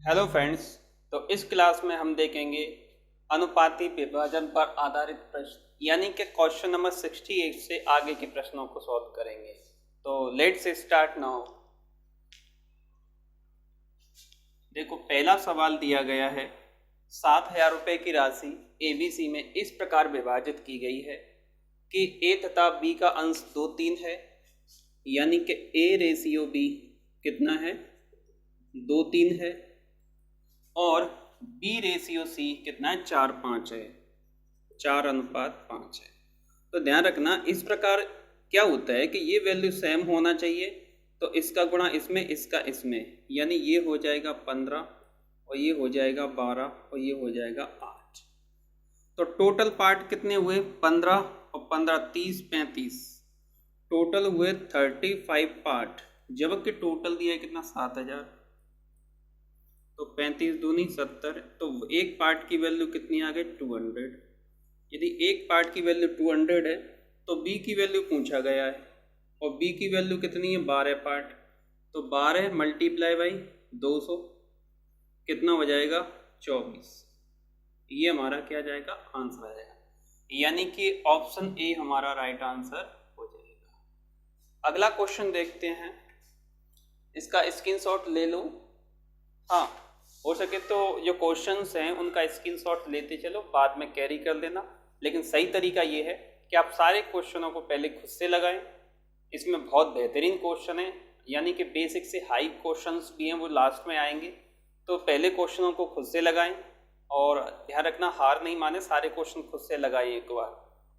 Hello friends. तो इस class में हम देखेंगे अनुपाती विभाजन पर आधारित प्रश्न यानी कि क्वेश्चन नंबर 68 से आगे के प्रश्नों को सॉल्व करेंगे। तो लेट्स स्टार्ट नाउ। देखो, पहला सवाल दिया गया है 7,000 रुपये की राशि ABC में इस प्रकार विभाजित की गई है कि A तथा B का अंश 2-3 है, यानी कि A रेशियो B कितना है, 2-3 है, और B रेशियो C कितना है, 4-5 है, 4:5 है। तो ध्यान रखना, इस प्रकार क्या होता है कि ये वैल्यू सेम होना चाहिए, तो इसका गुणा इसमें, इसका इसमें, यानी ये हो जाएगा 15 और ये हो जाएगा 12 और ये हो जाएगा 8। तो टोटल पार्ट कितने हुए, 15 और 15 30 35, टोटल हुए 35 पार्ट, जबकि टोटल दिया है कितना, 7,000। तो 35 दूनी 70, तो एक पार्ट की वैल्यू कितनी आ गई, 200। यदि एक पार्ट की वैल्यू 200 है तो B की वैल्यू पूछा गया है, और B की वैल्यू कितनी है, 12 पार्ट। तो 12 मल्टीप्लाई बाई 200 कितना हो जाएगा, 24। ये हमारा क्या जाएगा, आंसर आ जाएगा, यानी कि ऑप्शन ए हमारा राइट आंसर हो जाएगा। अगला क्वेश्चन देखते हैं, इसका स्क्रीनशॉट ले लो। हाँ, हो सके तो जो क्वेश्चंस हैं उनका स्क्रीनशॉट लेते चलो, बाद में कैरी कर लेना। लेकिन सही तरीका ये है कि आप सारे क्वेश्चनों को पहले खुद से लगाएं। इसमें बहुत बेहतरीन क्वेश्चन है, यानी कि बेसिक से हाई क्वेश्चंस भी हैं, वो लास्ट में आएंगे। तो पहले क्वेश्चनों को खुद से लगाएं, और ध्यान रखना हार नहीं माने, सारे क्वेश्चन खुद से लगाएं एक बार,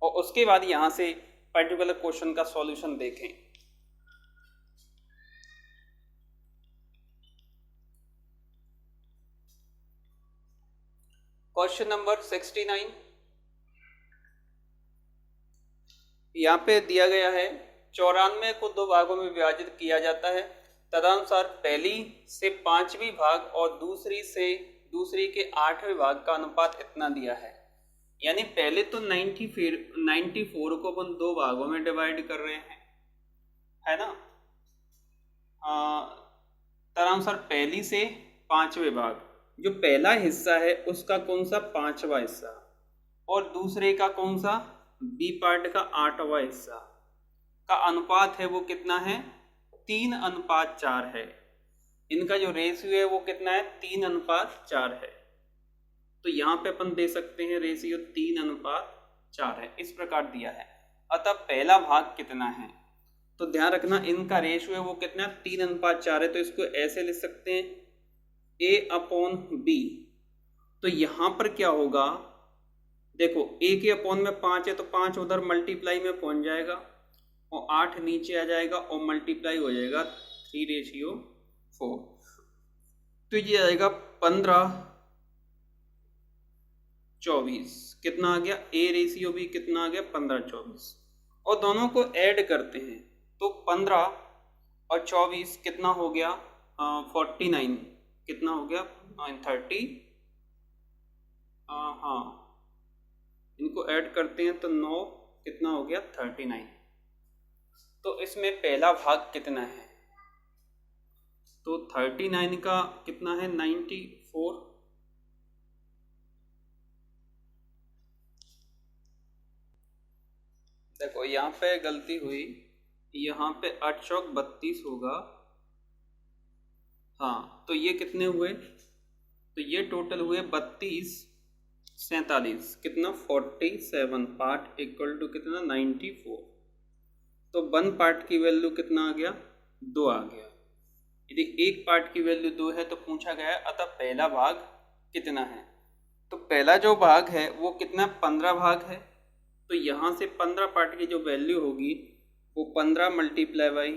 और उसके बाद यहाँ से पर्टिकुलर क्वेश्चन का सॉल्यूशन देखें। क्वेश्चन नंबर 69 यहाँ पे दिया गया है, 94 को 2 भागों में विभाजित किया जाता है, तदनुसार पहली से 5वीं भाग और दूसरी के 8वें भाग का अनुपात इतना दिया है। यानी पहले तो 94 को अपन 2 भागों में डिवाइड कर रहे हैं, है ना। तदनुसार पहली से 5वें भाग, जो पहला हिस्सा है उसका कौन सा, 5वां हिस्सा, और दूसरे का कौन सा, बी पार्ट का 8वां हिस्सा का अनुपात है वो कितना है, 3:4 है। इनका जो रेशियो है वो कितना है, 3:4 है। तो यहाँ पे अपन दे सकते हैं रेशियो 3:4 है, इस प्रकार दिया है। अतः पहला भाग कितना है, तो ध्यान रखना इनका रेशियो है वो कितना है, 3:4 है। तो इसको ऐसे लिख सकते हैं A/B। तो यहाँ पर क्या होगा, देखो A के अपॉन में 5 है, तो 5 उधर मल्टीप्लाई में पहुंच जाएगा, और 8 नीचे आ जाएगा और मल्टीप्लाई हो जाएगा 3:4। तो ये आएगा 15:24, कितना आ गया, A रेशियो भी कितना आ गया, 15:24, और दोनों को ऐड करते हैं तो 15 और 24 कितना हो गया, 49, कितना हो गया, 30, हाँ इनको ऐड करते हैं तो 9, कितना हो गया, 39। तो इसमें पहला भाग कितना है, तो 39 का कितना है, 94। देखो यहाँ पे गलती हुई, यहाँ पे 8 चौक 32 होगा। हाँ, तो ये कितने हुए, तो ये टोटल हुए 32 47, कितना 47 पार्ट इक्वल टू कितना 94। तो 1 पार्ट की वैल्यू कितना आ गया, 2 आ गया। यदि एक पार्ट की वैल्यू 2 है तो पूछा गया है अतः पहला भाग कितना है। तो पहला जो भाग है वो कितना, 15 भाग है। तो यहाँ से 15 पार्ट की जो वैल्यू होगी वो 15 मल्टीप्लाई बाई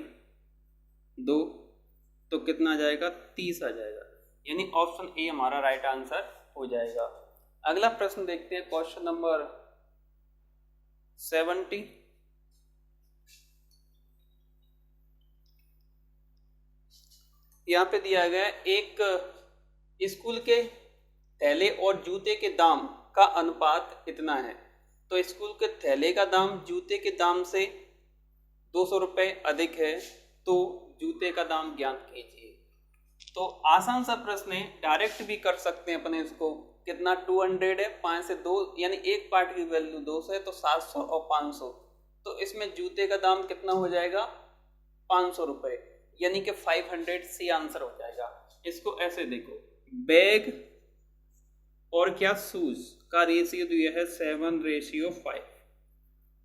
2, तो कितना आ जाएगा, 30 आ जाएगा। यानी ऑप्शन ए हमारा राइट आंसर हो जाएगा। अगला प्रश्न देखते हैं, क्वेश्चन नंबर 70। यहाँ पे दिया गया है, एक स्कूल के थैले और जूते के दाम का अनुपात इतना है। तो स्कूल के थैले का दाम जूते के दाम से 200 रुपये अधिक है, तो जूते का दाम ज्ञात कीजिए। तो आसान सा प्रश्न है, डायरेक्ट भी कर सकते हैं अपने इसको। कितना 200 है, 5 से 2 यानी एक पार्ट की वैल्यू 200 है तो 700 और 500, तो इसमें जूते का दाम कितना हो जाएगा 500 रुपये, यानी कि 500 सी आंसर हो जाएगा। इसको ऐसे देखो, बैग और क्या शूज का रेशियो दिया है 7:5,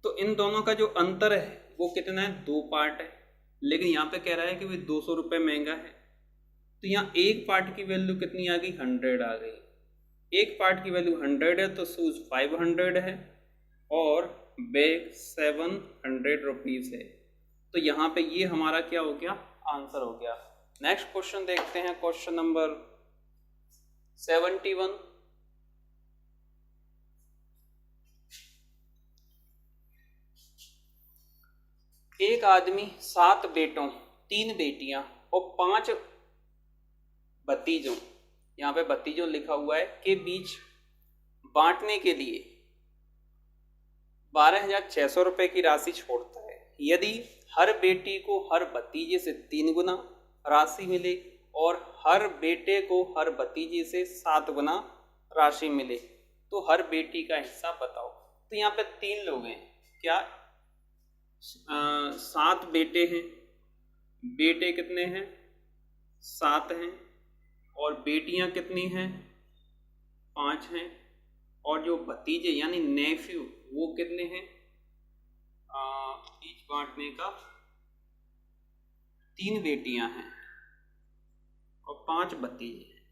तो इन दोनों का जो अंतर है वो कितना है 2 पार्ट है, लेकिन यहाँ पे कह रहा है कि भाई 200 रुपये महंगा है, तो यहाँ एक पार्ट की वैल्यू कितनी आ गई 100 आ गई। एक पार्ट की वैल्यू 100 है तो शूज 500 है और बैग 700 रुपीज है, तो यहाँ पे ये हमारा क्या हो गया आंसर हो गया। नेक्स्ट क्वेश्चन देखते हैं, क्वेश्चन नंबर 71। एक आदमी 7 बेटों 3 बेटियां और 5 भतीजों, यहाँ पे भतीजों लिखा हुआ है, के बीच बांटने के लिए 12,600 रुपये की राशि छोड़ता है। यदि हर बेटी को हर भतीजे से 3 गुना राशि मिले और हर बेटे को हर भतीजे से 7 गुना राशि मिले तो हर बेटी का हिस्सा बताओ। तो यहाँ पे 3 लोग हैं, क्या 7 बेटे हैं, बेटे कितने हैं 7 हैं, और बेटियां कितनी हैं 5 हैं, और जो भतीजे यानी नेफ्यू वो कितने हैं, बीच बांटने का 3 बेटियां हैं और 5 भतीजे हैं।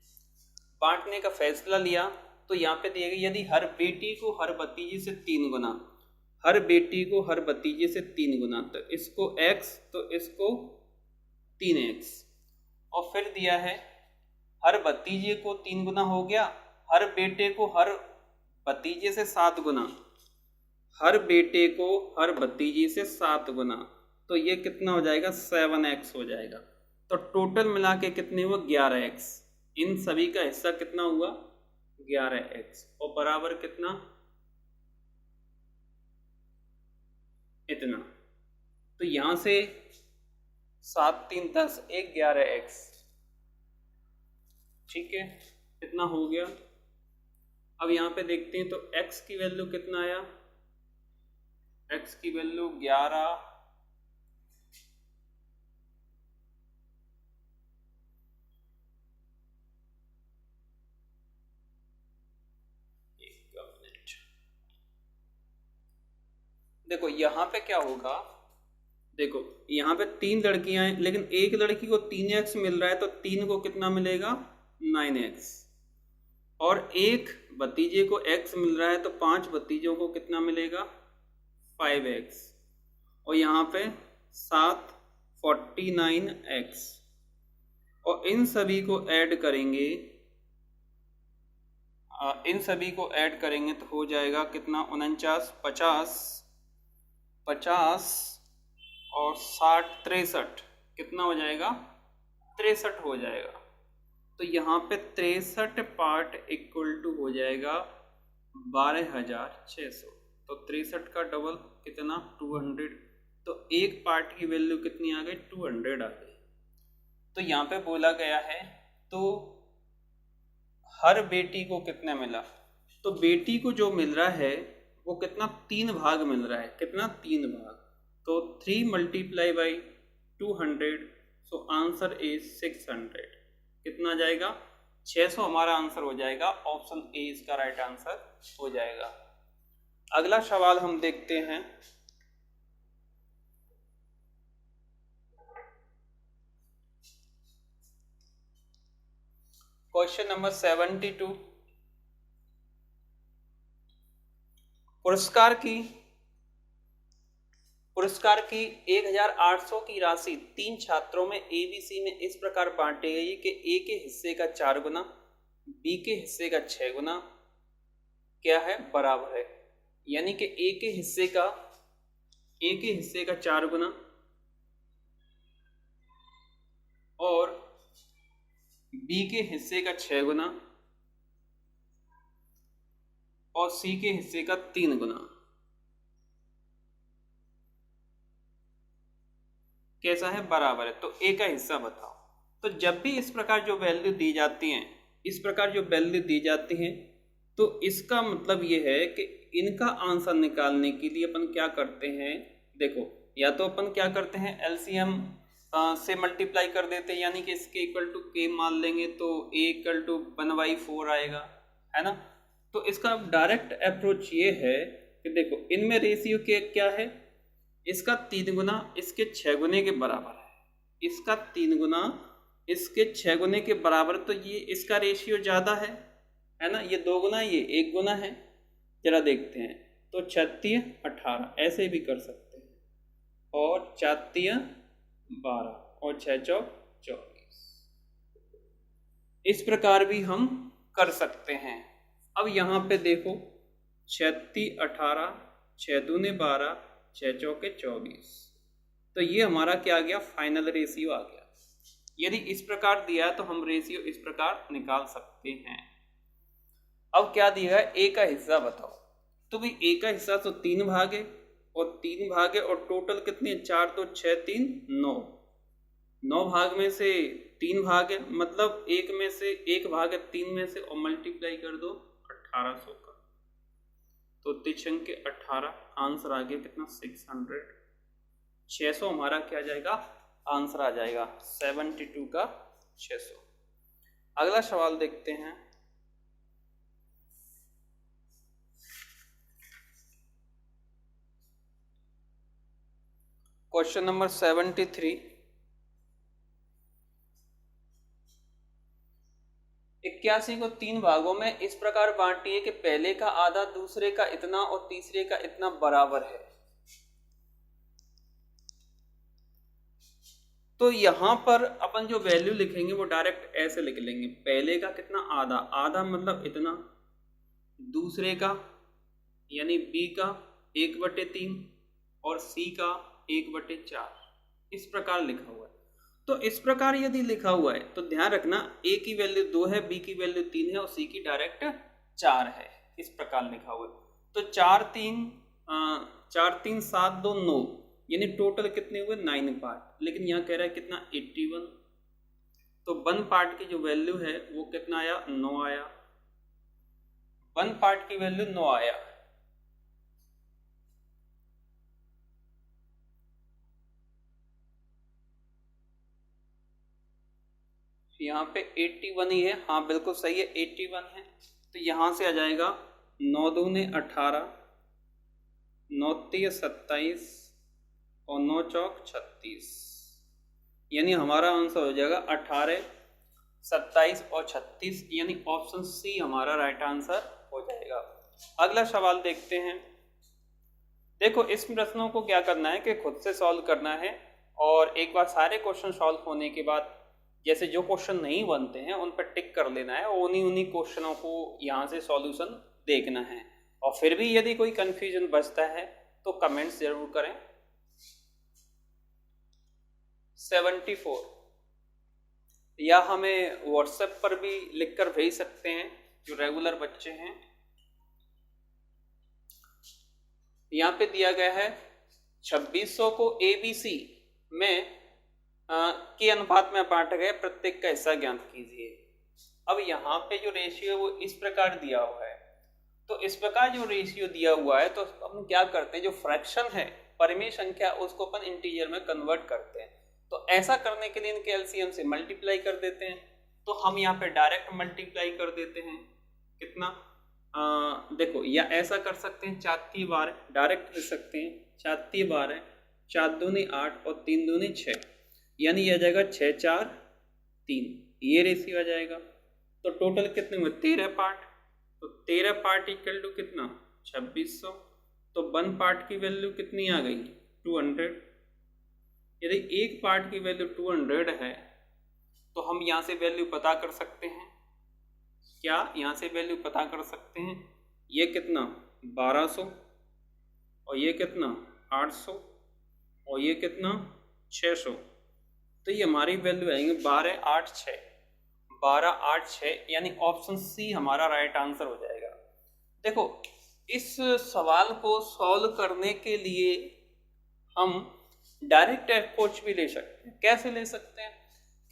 बांटने का फैसला लिया तो यहाँ पे दिया गया, यदि हर बेटी को हर भतीजे से 3 गुना, हर बेटी को हर भतीजे से 3 गुना, तो इसको x तो इसको 3x, और फिर दिया है हर भतीजे को 3 गुना हो गया, हर बेटे को हर भतीजे से 7 गुना, हर बेटे को हर भतीजे से 7 गुना, तो ये कितना हो जाएगा 7x हो जाएगा। तो टोटल मिला के कितने हुआ 11x, इन सभी का हिस्सा कितना हुआ 11x, और बराबर कितना इतना, तो यहां से 7 3 10 1 11x, ठीक है इतना हो गया। अब यहाँ पे देखते हैं तो x की वैल्यू कितना आया, x की वैल्यू 11, देखो यहाँ पे क्या होगा, देखो यहाँ पे 3 लड़कियां हैं लेकिन एक लड़की को 3x मिल रहा है तो 3 को कितना मिलेगा 9x, और एक भतीजे को x मिल रहा है तो 5 भतीजों को कितना मिलेगा 5x, और यहाँ पे 7 49x, और इन सभी को ऐड करेंगे, इन सभी को ऐड करेंगे तो हो जाएगा कितना 49 50 और 60 63, कितना हो जाएगा 63 हो जाएगा। तो यहाँ पे 63 पार्ट इक्वल टू हो जाएगा 12,600, तो 63 का डबल कितना 200, तो एक पार्ट की वैल्यू कितनी आ गई 200 आ गई। तो यहाँ पे बोला गया है तो हर बेटी को कितना मिला, तो बेटी को जो मिल रहा है वो कितना 3 भाग मिल रहा है, कितना 3 भाग, तो 3 × 200, सो आंसर इज 600, कितना आ जाएगा 600 हमारा आंसर हो जाएगा, ऑप्शन ए इसका राइट आंसर हो जाएगा। अगला सवाल हम देखते हैं, क्वेश्चन नंबर 72। पुरस्कार की 1,800 की राशि 3 छात्रों में ABC में इस प्रकार बांटी गई कि A के हिस्से का 4 गुना, B के हिस्से का 6 गुना क्या है बराबर है, यानी कि A के हिस्से का 4 गुना और B के हिस्से का 6 गुना और C के हिस्से का 3 गुना कैसा है बराबर है, तो A का हिस्सा बताओ। तो जब भी इस प्रकार जो वैल्यू दी जाती हैं, इस प्रकार जो वैल्यू दी जाती हैं, तो इसका मतलब ये है कि इनका आंसर निकालने के लिए अपन क्या करते हैं, देखो या तो अपन क्या करते हैं एलसीएम से मल्टीप्लाई कर देते हैं, यानी कि इसके इक्वल टू के मान लेंगे तो a इक्वल टू 1/4 आएगा, है ना। तो इसका डायरेक्ट अप्रोच ये है कि देखो इनमें रेशियो के क्या है, इसका 3 गुना इसके 6 गुने के बराबर है, इसका 3 गुना इसके 6 गुने के बराबर, तो ये इसका रेशियो ज़्यादा है ना, ये 2 गुना ये 1 गुना है। जरा देखते हैं, तो 36 18 ऐसे भी कर सकते हैं, और 4 12 और 6 चौक 24, इस प्रकार भी हम कर सकते हैं। अब यहाँ पे देखो 36 18 6 दूने 12 6 चौके 24, तो ये हमारा क्या आ गया, फाइनल रेशियो आ गया। यदि इस प्रकार दिया है तो हम रेशियो इस प्रकार निकाल सकते हैं। अब क्या दिया है, ए का हिस्सा बताओ, तो भाई ए का हिस्सा तो 3 भाग है, और 3 भाग है, और टोटल कितने 4 2 6 3 9, 9 भाग में से 3 भाग है, मतलब एक में से 1 भाग है 3 में से, और मल्टीप्लाई कर दो 1800 का, तो 3 के 18, आंसर आ गया कितना 600, 600 हमारा क्या जाएगा, आंसर आ जाएगा 72 का 600। अगला सवाल देखते हैं, क्वेश्चन नंबर 73। 81 को 3 भागों में इस प्रकार बांटिए कि पहले का आधा दूसरे का इतना और तीसरे का इतना बराबर है। तो यहां पर अपन जो वैल्यू लिखेंगे वो डायरेक्ट ऐसे लिख लेंगे, पहले का कितना आधा, आधा मतलब इतना, दूसरे का यानी बी का 1/3 और सी का 1/4, इस प्रकार लिखा हुआ है। तो इस प्रकार यदि लिखा हुआ है तो ध्यान रखना ए की वैल्यू 2 है, बी की वैल्यू 3 है और सी की डायरेक्ट 4 है, इस प्रकार लिखा हुआ है। तो 4 3 7 2 9, यानी टोटल कितने हुए 9 पार्ट, लेकिन यहाँ कह रहा है कितना 81, तो 1 पार्ट की जो वैल्यू है वो कितना आया 9 आया, 1 पार्ट की वैल्यू 9 आया। यहाँ पे 81 ही है, हाँ बिल्कुल सही है 81 है। तो यहाँ से आ जाएगा 9 दूने 18, 9 तिया 27 और 9 चौक 36, यानी हमारा आंसर हो जाएगा 18 27 और 36, यानी ऑप्शन सी हमारा राइट आंसर हो जाएगा। अगला सवाल देखते हैं। देखो इस प्रश्नों को क्या करना है कि खुद से सॉल्व करना है, और एक बार सारे क्वेश्चन सॉल्व होने के बाद जैसे जो क्वेश्चन नहीं बनते हैं उन पर टिक कर लेना है, और उन्हीं क्वेश्चनों को यहाँ से सॉल्यूशन देखना है। और फिर भी यदि कोई कंफ्यूजन बचता है तो कमेंट्स जरूर करें। 74, या हमें व्हाट्सएप पर भी लिखकर भेज सकते हैं जो रेगुलर बच्चे हैं। यहाँ पे दिया गया है 2600 को ABC में के अनुपात में बांटा गया, प्रत्येक का हिस्सा ज्ञात कीजिए। अब यहाँ पे जो रेशियो है वो इस प्रकार दिया हुआ है, तो इस प्रकार जो रेशियो दिया हुआ है तो हम क्या करते हैं, जो फ्रैक्शन है परिमेय संख्या उसको अपन इंटीजर में कन्वर्ट करते हैं। तो ऐसा करने के लिए इनके एलसीएम से मल्टीप्लाई कर देते हैं, तो हम यहाँ पे डायरेक्ट मल्टीप्लाई कर देते हैं कितना, देखो या ऐसा कर सकते हैं 4 3 12 डायरेक्ट लिख सकते हैं, 4 3 12 4 दूनी 8 और 3 दूनी 6, यानी यह आ जाएगा 6 4 3, ये रेशियो आ जाएगा। तो टोटल कितने हुए 13 पार्ट, तो 13 पार्ट इक्वल टू कितना 2600, तो 1 पार्ट की वैल्यू कितनी आ गई 200। यदि एक पार्ट की वैल्यू 200 है तो हम यहाँ से वैल्यू पता कर सकते हैं, क्या यहाँ से वैल्यू पता कर सकते हैं, ये कितना 1200 और ये कितना 800 और ये कितना 600, तो ये हमारी वैल्यू आएंगे 12 8 6, 12 8 6, यानी ऑप्शन सी हमारा राइट आंसर हो जाएगा। देखो इस सवाल को सॉल्व करने के लिए हम डायरेक्ट अप्रोच भी ले सकते हैं। कैसे ले सकते हैं,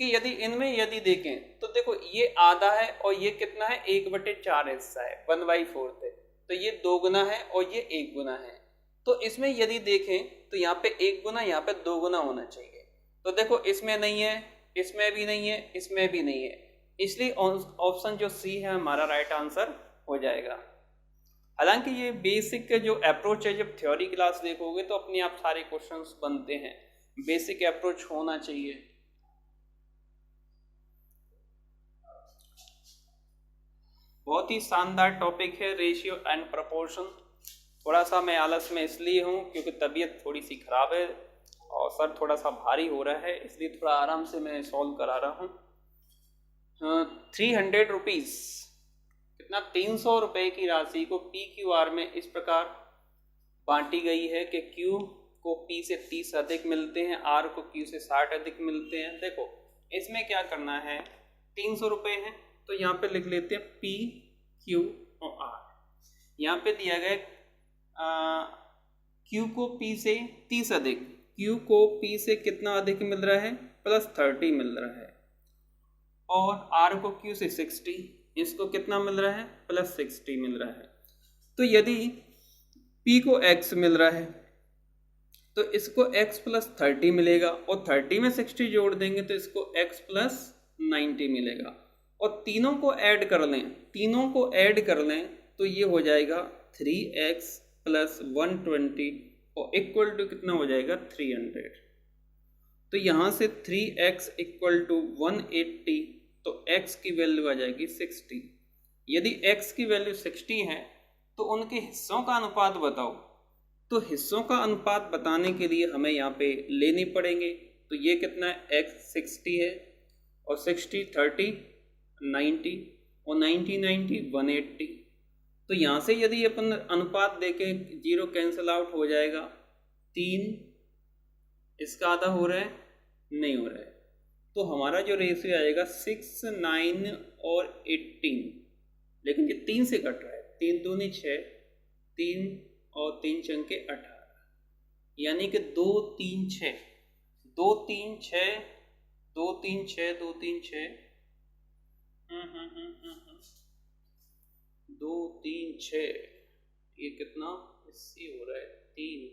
कि यदि इनमें यदि देखें तो देखो ये आधा है और ये कितना है, 1/4 हिस्सा है, 1/4 है, तो ये 2 गुना है और ये 1 गुना है। तो इसमें यदि देखें तो यहाँ पे 1 गुना, यहाँ पे 2 गुना होना चाहिए। तो देखो इसमें नहीं है, इसमें भी नहीं है, इसमें भी नहीं है, इसलिए ऑप्शन जो सी है हमारा राइट आंसर हो जाएगा। हालांकि ये बेसिक जो अप्रोच है, जब थ्योरी क्लास देखोगे तो अपने आप सारे क्वेश्चंस बनते हैं, बेसिक अप्रोच होना चाहिए। बहुत ही शानदार टॉपिक है रेशियो एंड प्रोपोर्शन। थोड़ा सा मैं आलस में इसलिए हूँ क्योंकि तबीयत थोड़ी सी खराब है और सर थोड़ा सा भारी हो रहा है, इसलिए थोड़ा आराम से मैं सॉल्व करा रहा हूँ। 300 रुपीज़ कितना, 300 रुपये की राशि को पी क्यू आर में इस प्रकार बांटी गई है कि क्यू को पी से 30 अधिक मिलते हैं, आर को क्यू से 60 अधिक मिलते हैं। देखो इसमें क्या करना है, 300 रुपये है तो यहाँ पे लिख लेते हैं पी क्यू और आर। यहाँ पे दिया गया क्यू को पी से 30 अधिक, क्यू को पी से कितना अधिक मिल रहा है, +30 मिल रहा है, और आर को क्यू से 60, इसको कितना मिल रहा है, +60 मिल रहा है। तो यदि P को x मिल रहा है तो इसको x +30 मिलेगा, और 30 में 60 जोड़ देंगे तो इसको x +90 मिलेगा, और तीनों को ऐड कर लें, तीनों को ऐड कर लें तो ये हो जाएगा 3x + 120 और इक्वल टू कितना हो जाएगा, 300। तो यहाँ से 3x = 180, तो x की वैल्यू आ जाएगी 60। यदि x की वैल्यू 60 है तो उनके हिस्सों का अनुपात बताओ। तो हिस्सों का अनुपात बताने के लिए हमें यहाँ पे लेने पड़ेंगे। तो ये कितना है, x 60 है और 60 30 90 और 90 90 180। तो यहाँ से यदि अपन अनुपात देखें, 0 कैंसिल आउट हो जाएगा, 3 इसका आधा हो रहा है, नहीं हो रहा है, तो हमारा जो रेशियो आएगा 6 9 और 18, लेकिन ये 3 से कट रहा है, 3 दूनी 6, 3 और 3 चंके 18, यानी कि 2 3 6 2 3 6 2 3 6 2 3 6 2 3 6, ये कितना, इससे हो रहा है 3,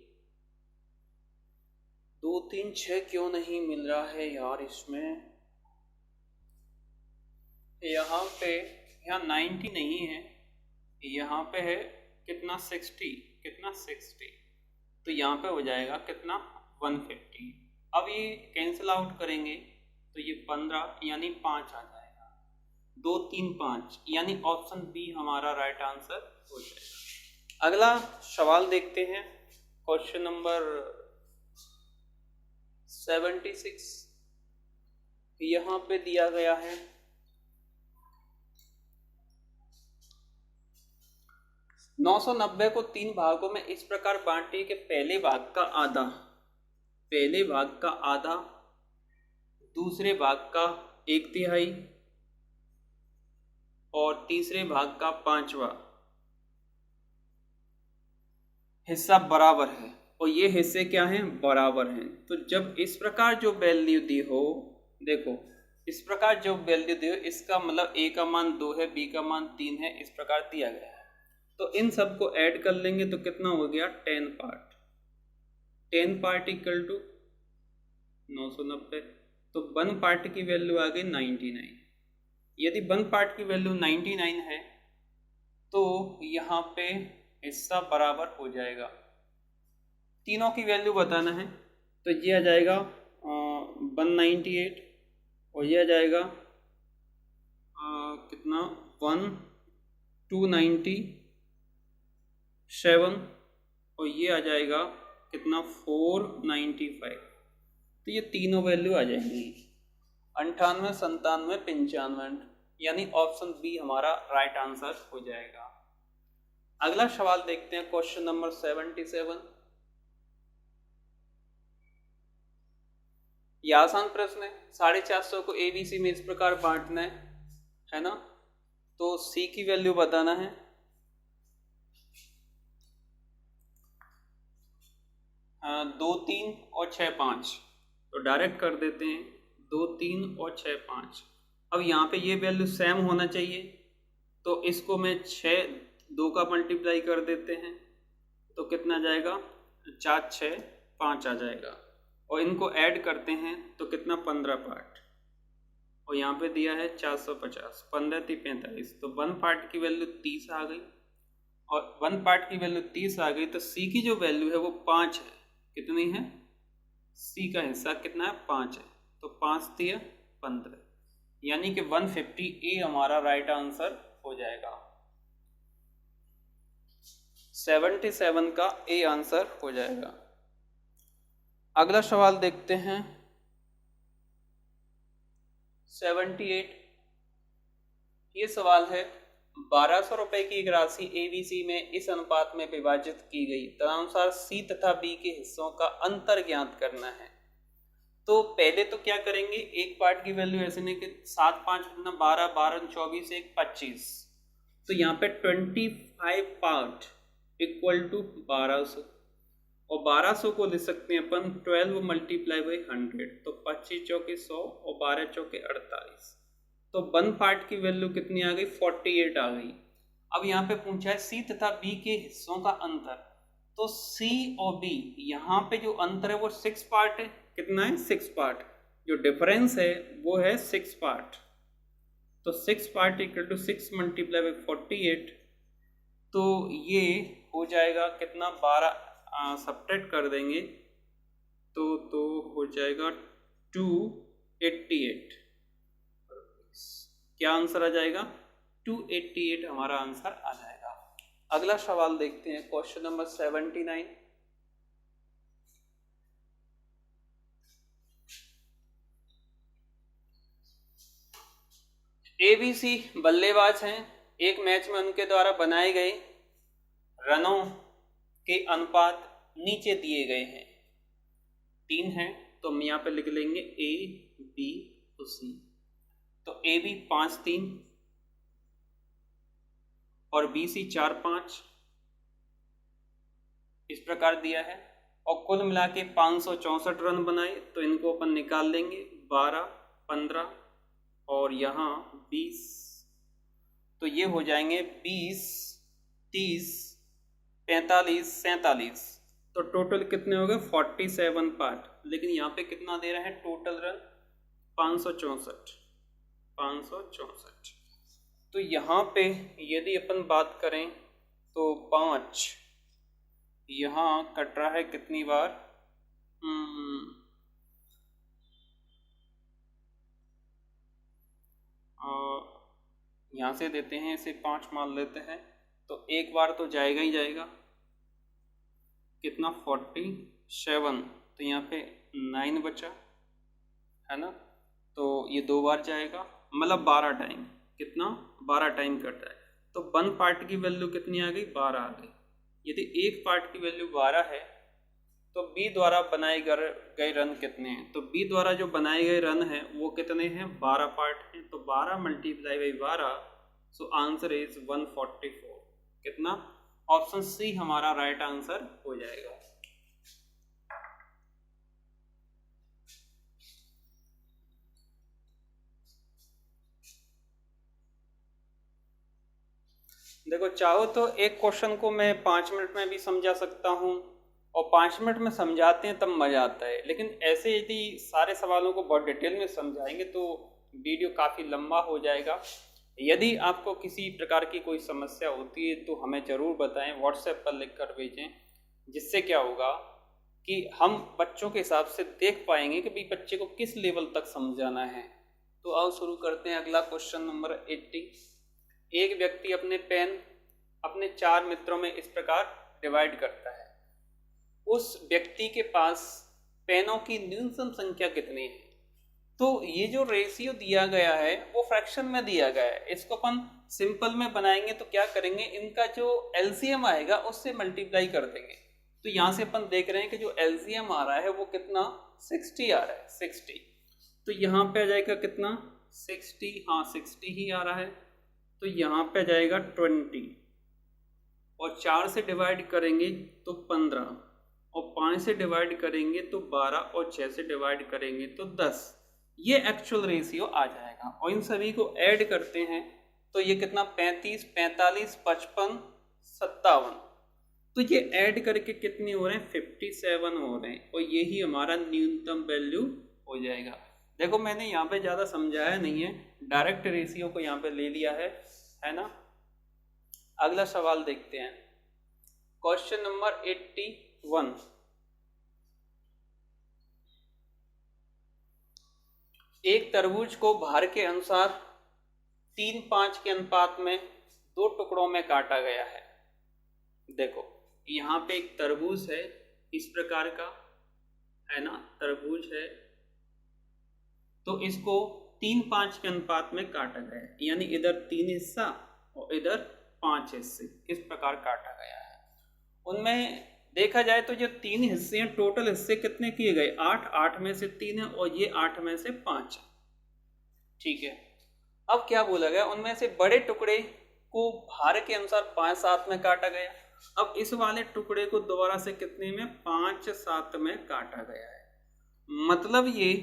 2 3 6 क्यों नहीं मिल रहा है यार इसमें, यहाँ पे, यहाँ 90 नहीं है, यहाँ पे है कितना 60, कितना 60, तो यहाँ पे हो जाएगा कितना 150। अब ये कैंसिल आउट करेंगे तो ये 15 यानी 5 आ जाएगा, 2 3 5, यानी ऑप्शन बी हमारा राइट आंसर हो जाएगा। अगला सवाल देखते हैं, क्वेश्चन नंबर 76। यहाँ पे दिया गया है 990 को 3 भागों में इस प्रकार बांटिए कि पहले भाग का आधा, दूसरे भाग का 1/3 और तीसरे भाग का 5वां हिस्सा बराबर है, और ये हिस्से क्या हैं, बराबर हैं। तो जब इस प्रकार जो वैल्यू दी हो, देखो इस प्रकार जो वैल्यू दी हो, इसका मतलब a का मान 2 है, b का मान 3 है, इस प्रकार दिया गया है। तो इन सब को ऐड कर लेंगे तो कितना हो गया, 10 पार्ट, 10 पार्ट इक्वल टू 990। तो 1 पार्ट की वैल्यू आ गई 99। यदि 1 पार्ट की वैल्यू 99 है तो यहाँ पे हिस्सा बराबर हो जाएगा, तीनों की वैल्यू बताना है, तो ये आ जाएगा 198 और ये आ जाएगा कितना 297 और ये आ जाएगा कितना 495। तो ये तीनों वैल्यू आ जाएंगी 98 97 95, यानी ऑप्शन बी हमारा राइट आंसर हो जाएगा। अगला सवाल देखते हैं, क्वेश्चन नंबर 77। यह आसान प्रश्न है, 450 को ABC में इस प्रकार बांटना है ना, तो C की वैल्यू बताना है। हाँ, 2 3 और 6 5, तो डायरेक्ट कर देते हैं, 2 3 और 6 5। अब यहाँ पे ये वैल्यू सेम होना चाहिए, तो इसको मैं 6 2 का मल्टीप्लाई कर देते हैं तो कितना जाएगा, 4 6 5 आ जाएगा, और इनको ऐड करते हैं तो कितना 15 पार्ट, और यहाँ पे दिया है 450, 15 3 45, तो 1 पार्ट की वैल्यू 30 आ गई, और 1 पार्ट की वैल्यू 30 आ गई, तो सी की जो वैल्यू है वो 5 है। कितनी है, सी का हिस्सा कितना है, 5 है, तो 5 दिया 15, यानी कि 150 ए हमारा राइट आंसर हो जाएगा। 77 का ए आंसर हो जाएगा। अगला सवाल देखते हैं 78। ये सवाल है 1200 रुपए की एक राशि ABC में इस अनुपात में विभाजित की गई, तदनुसार C तथा B के हिस्सों का अंतर ज्ञात करना है। तो पहले तो क्या करेंगे, एक पार्ट की वैल्यू ऐसे नहीं कि 7 5 12 12 24 1 25, तो यहाँ पे 25 पार्ट इक्वल टू 1200, और 1200 को लिख सकते हैं अपन 12 मल्टीप्लाई बाई 100, तो 25 चौके 100 और 12 चौके 48, तो 1 पार्ट की वैल्यू कितनी आ गई, 48 आ गई। अब यहाँ पे पूछा है सी तथा बी के हिस्सों का अंतर, तो सी और बी यहाँ पे जो अंतर है वो 6 पार्ट है। कितना है, 6 पार्ट, जो डिफरेंस है वो है 6 पार्ट, तो 6 part equal to 6 multiply by 48, तो ये हो जाएगा कितना, 12 सब्ट्रैक्ट कर देंगे तो हो जाएगा 288। क्या आंसर आ जाएगा, 288 हमारा आंसर आ जाएगा। अगला सवाल देखते हैं, क्वेश्चन नंबर 79। ABC बल्लेबाज हैं, एक मैच में उनके द्वारा बनाए गए रनों के अनुपात नीचे दिए गए हैं, 3 हैं, तो हम यहाँ पे लिख लेंगे A B और C। तो AB 5-3 और BC 4-5 इस प्रकार दिया है, और कुल मिला के 564 रन बनाए, तो इनको अपन निकाल लेंगे 12 15 और यहाँ 20, तो ये हो जाएंगे 20 30 45 47, तो टोटल कितने हो गए 47 पार्ट, लेकिन यहाँ पे कितना दे रहा है टोटल रन 564। तो यहाँ पे यदि अपन बात करें तो 5 यहाँ कट रहा है कितनी बार, यहाँ से देते हैं इसे 5 मान लेते हैं, तो एक बार तो जाएगा ही जाएगा, कितना 47, तो यहाँ पे 9 बचा है ना, तो ये 2 बार जाएगा, मतलब 12 टाइम, कितना 12 टाइम करता है, तो 1 पार्ट की वैल्यू कितनी आ गई, 12 आ गई। यदि एक पार्ट की वैल्यू 12 है तो B द्वारा बनाए गए रन कितने हैं, तो B द्वारा जो बनाए गए रन हैं वो कितने हैं, 12 पार्ट हैं, तो 12 multiply by 12, so answer is 144। कितना, ऑप्शन सी हमारा राइट आंसर हो जाएगा। देखो, चाहो तो एक क्वेश्चन को मैं 5 मिनट में भी समझा सकता हूँ, और 5 मिनट में समझाते हैं तब मजा आता है, लेकिन ऐसे यदि सारे सवालों को बहुत डिटेल में समझाएंगे तो वीडियो काफ़ी लंबा हो जाएगा। यदि आपको किसी प्रकार की कोई समस्या होती है तो हमें ज़रूर बताएं, व्हाट्सएप पर लिख कर भेजें, जिससे क्या होगा कि हम बच्चों के हिसाब से देख पाएंगे कि भाई बच्चे को किस लेवल तक समझाना है। तो आओ शुरू करते हैं। अगला क्वेश्चन नंबर 80। एक व्यक्ति अपने पेन अपने 4 मित्रों में इस प्रकार डिवाइड करता है, उस व्यक्ति के पास पेनों की न्यूनतम संख्या कितनी है। तो ये जो रेशियो दिया गया है वो फ्रैक्शन में दिया गया है, इसको अपन सिंपल में बनाएंगे तो क्या करेंगे, इनका जो एलसीएम आएगा उससे मल्टीप्लाई कर देंगे। तो यहाँ से अपन देख रहे हैं कि जो एलसीएम आ रहा है वो कितना 60 आ रहा है, 60। तो यहाँ पे आ जाएगा कितना 60, हाँ 60 ही आ रहा है, तो यहाँ पे आ जाएगा 20, और 4 से डिवाइड करेंगे तो 15, और 5 से डिवाइड करेंगे तो 12, और 6 से डिवाइड करेंगे तो 10, ये एक्चुअल रेशियो आ जाएगा। और इन सभी को ऐड करते हैं तो ये कितना 35, 45, 55, 57, तो ये ऐड करके कितने हो रहे हैं 57 हो रहे हैं। और यही हमारा न्यूनतम वैल्यू हो जाएगा। देखो मैंने यहाँ पे ज़्यादा समझाया नहीं है, डायरेक्ट रेशियो को यहाँ पे ले लिया है ना। अगला सवाल देखते हैं, क्वेश्चन नंबर 81। एक तरबूज को भार के अनुसार 3:5 के अनुपात में 2 टुकड़ों में काटा गया है। देखो यहाँ पे एक तरबूज है इस प्रकार का, है ना, तरबूज है, तो इसको 3:5 के अनुपात में काटा गया है, यानी इधर 3 हिस्सा और इधर 5 हिस्से, इस प्रकार काटा गया है। उनमें देखा जाए तो जो 3 हिस्से हैं, टोटल हिस्से कितने किए गए 8, 8 में से 3 है और ये 8 में से 5 है, ठीक है। अब क्या बोला गया, उनमें से बड़े टुकड़े को भार के अनुसार 5/7 में काटा गया। अब इस वाले टुकड़े को दोबारा से कितने में 5/7 में काटा गया है। मतलब ये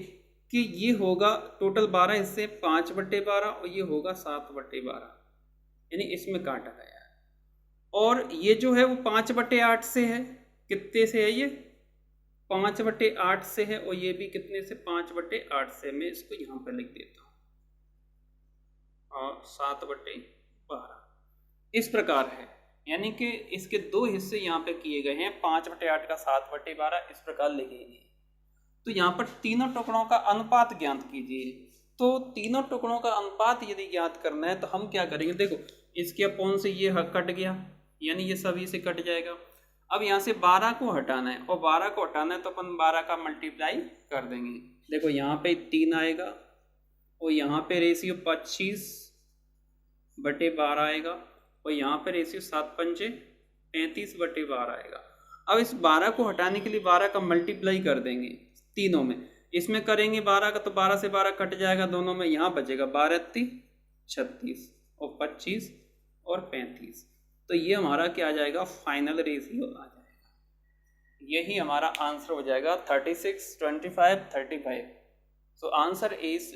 कि ये होगा टोटल 12 हिस्से 5/12 और ये होगा 7/12, यानी इसमें काटा गया है। और ये जो है वो 5/8 से है, कितने से है ये 5/8 से है, और ये भी कितने से 5/8 से। मैं इसको यहाँ पे लिख देता हूँ और 7/12 इस प्रकार है, यानी कि इसके 2 हिस्से यहाँ पे किए गए हैं, 5/8 का 7/12 इस प्रकार लिखेंगे। तो यहाँ पर तीनों टुकड़ों का अनुपात ज्ञात कीजिए। तो तीनों टुकड़ों का अनुपात यदि ज्ञात करना है तो हम क्या करेंगे, देखो इसके अपोन से ये कट गया, यानी ये सभी से कट जाएगा। अब यहाँ से 12 को हटाना है, और 12 को हटाना है तो अपन 12 का मल्टीप्लाई कर देंगे। देखो यहाँ पे 3 आएगा और यहाँ पे रेशियो 25/12 आएगा, और यहाँ पे रेशियो 7×5 35/12 आएगा। अब इस 12 को हटाने के लिए 12 का मल्टीप्लाई कर देंगे तीनों में, इसमें करेंगे 12 का तो 12 से 12 कट जाएगा दोनों में, यहाँ बचेगा 12×3=36 और 25 और 35। तो ये हमारा क्या आ जाएगा, फाइनल रेशियो आ जाएगा। यही हमारा आंसर हो जाएगा 36, 25, 35। सो आंसर इज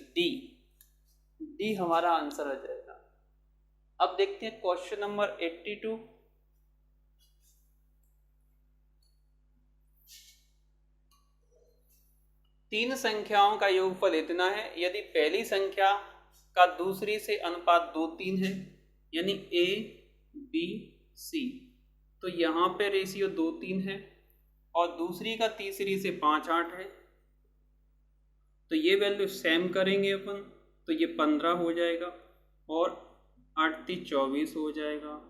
डी हमारा आंसर आ जाएगा। अब देखते हैं क्वेश्चन नंबर 82। तीन संख्याओं का योगफल इतना है, यदि पहली संख्या का दूसरी से अनुपात 2:3 है, यानी A B C, तो यहाँ पे रेशियो 2:3 है, और दूसरी का तीसरी से 5/8 है, तो ये वैल्यू सेम करेंगे अपन, तो ये 15 हो जाएगा और 8×3 24 हो जाएगा,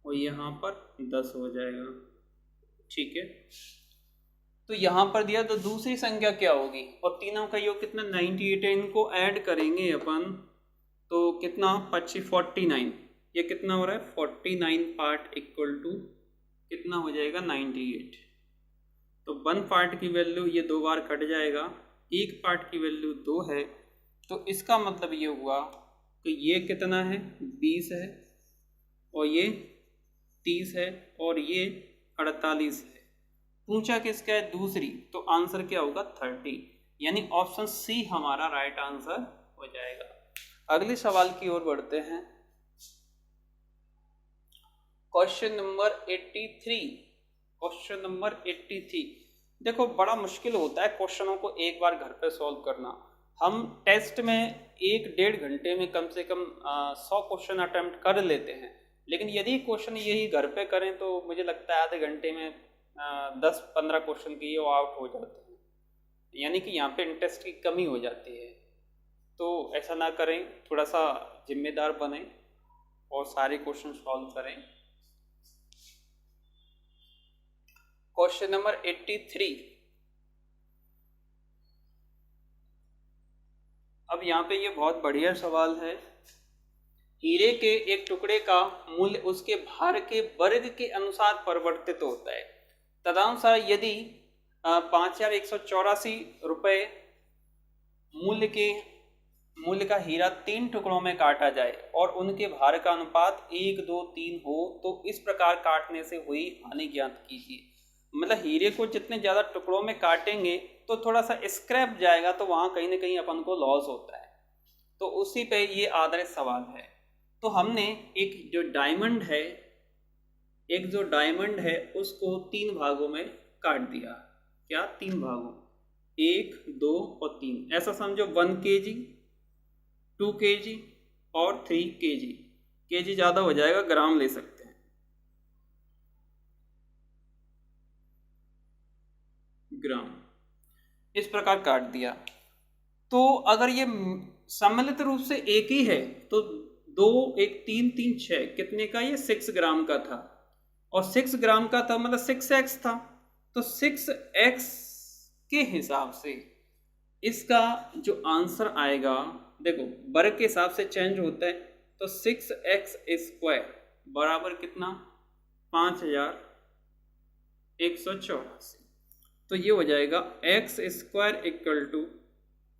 और यहाँ पर 10 हो जाएगा, ठीक है। तो यहाँ पर दिया, तो दूसरी संख्या क्या होगी, और तीनों का योग कितना 98 है, इनको ऐड करेंगे अपन तो कितना 49, ये कितना हो रहा है 49 पार्ट इक्वल टू कितना हो जाएगा 98। तो 1 पार्ट की वैल्यू ये 2 बार कट जाएगा, 1 पार्ट की वैल्यू 2 है, तो इसका मतलब ये हुआ कि ये कितना है 20 है, और ये 30 है, और ये 48 है। पूछा किसका है दूसरी, तो आंसर क्या होगा 30, यानी ऑप्शन सी हमारा राइट आंसर हो जाएगा। अगले सवाल की ओर बढ़ते हैं, क्वेश्चन नंबर 83। क्वेश्चन नंबर 83 देखो बड़ा मुश्किल होता है क्वेश्चनों को एक बार घर पे सॉल्व करना। हम टेस्ट में 1-1.5 घंटे में कम से कम 100 क्वेश्चन अटेम्प्ट कर लेते हैं, लेकिन यदि क्वेश्चन यही घर पे करें तो मुझे लगता है आधे घंटे में 10-15 क्वेश्चन की ये आउट हो जाते हैं, यानी कि यहाँ पे इंटरेस्ट की कमी हो जाती है। तो ऐसा ना करें, थोड़ा सा जिम्मेदार बने और सारे क्वेश्चन सॉल्व करें। Question number 83। अब यहाँ पे ये बहुत बढ़िया सवाल है। हीरे के एक टुकड़े का मूल्य उसके भार के वर्ग के अनुसार परिवर्तित होता है। तदनुसार यदि 5184 रुपये मूल्य का हीरा 3 टुकड़ों में काटा जाए और उनके भार का अनुपात 1, 2, 3 हो, तो इस प्रकार काटने से हुई हानि ज्ञात कीजिए। मतलब हीरे को जितने ज़्यादा टुकड़ों में काटेंगे तो थोड़ा सा स्क्रैप जाएगा, तो वहाँ कहीं ना कहीं अपन को लॉस होता है। तो उसी पे ये आधारित सवाल है। तो हमने एक जो डायमंड है उसको 3 भागों में काट दिया। क्या 3 भागों, 1, 2 और 3। ऐसा समझो 1 kg, 2 kg और 3 kg। kg ज़्यादा हो जाएगा, ग्राम ले सकते हैं। ग्राम इस प्रकार काट दिया। तो अगर ये सम्मिलित रूप से एक ही है तो 2, 1, 3, 3, 6 कितने का, ये 6 ग्राम का था। और 6 ग्राम का था मतलब 6x था। तो 6x के हिसाब से इसका जो आंसर आएगा, देखो वर्ग के हिसाब से चेंज होता है, तो 6x² बराबर कितना, 5184। तो ये हो जाएगा x² =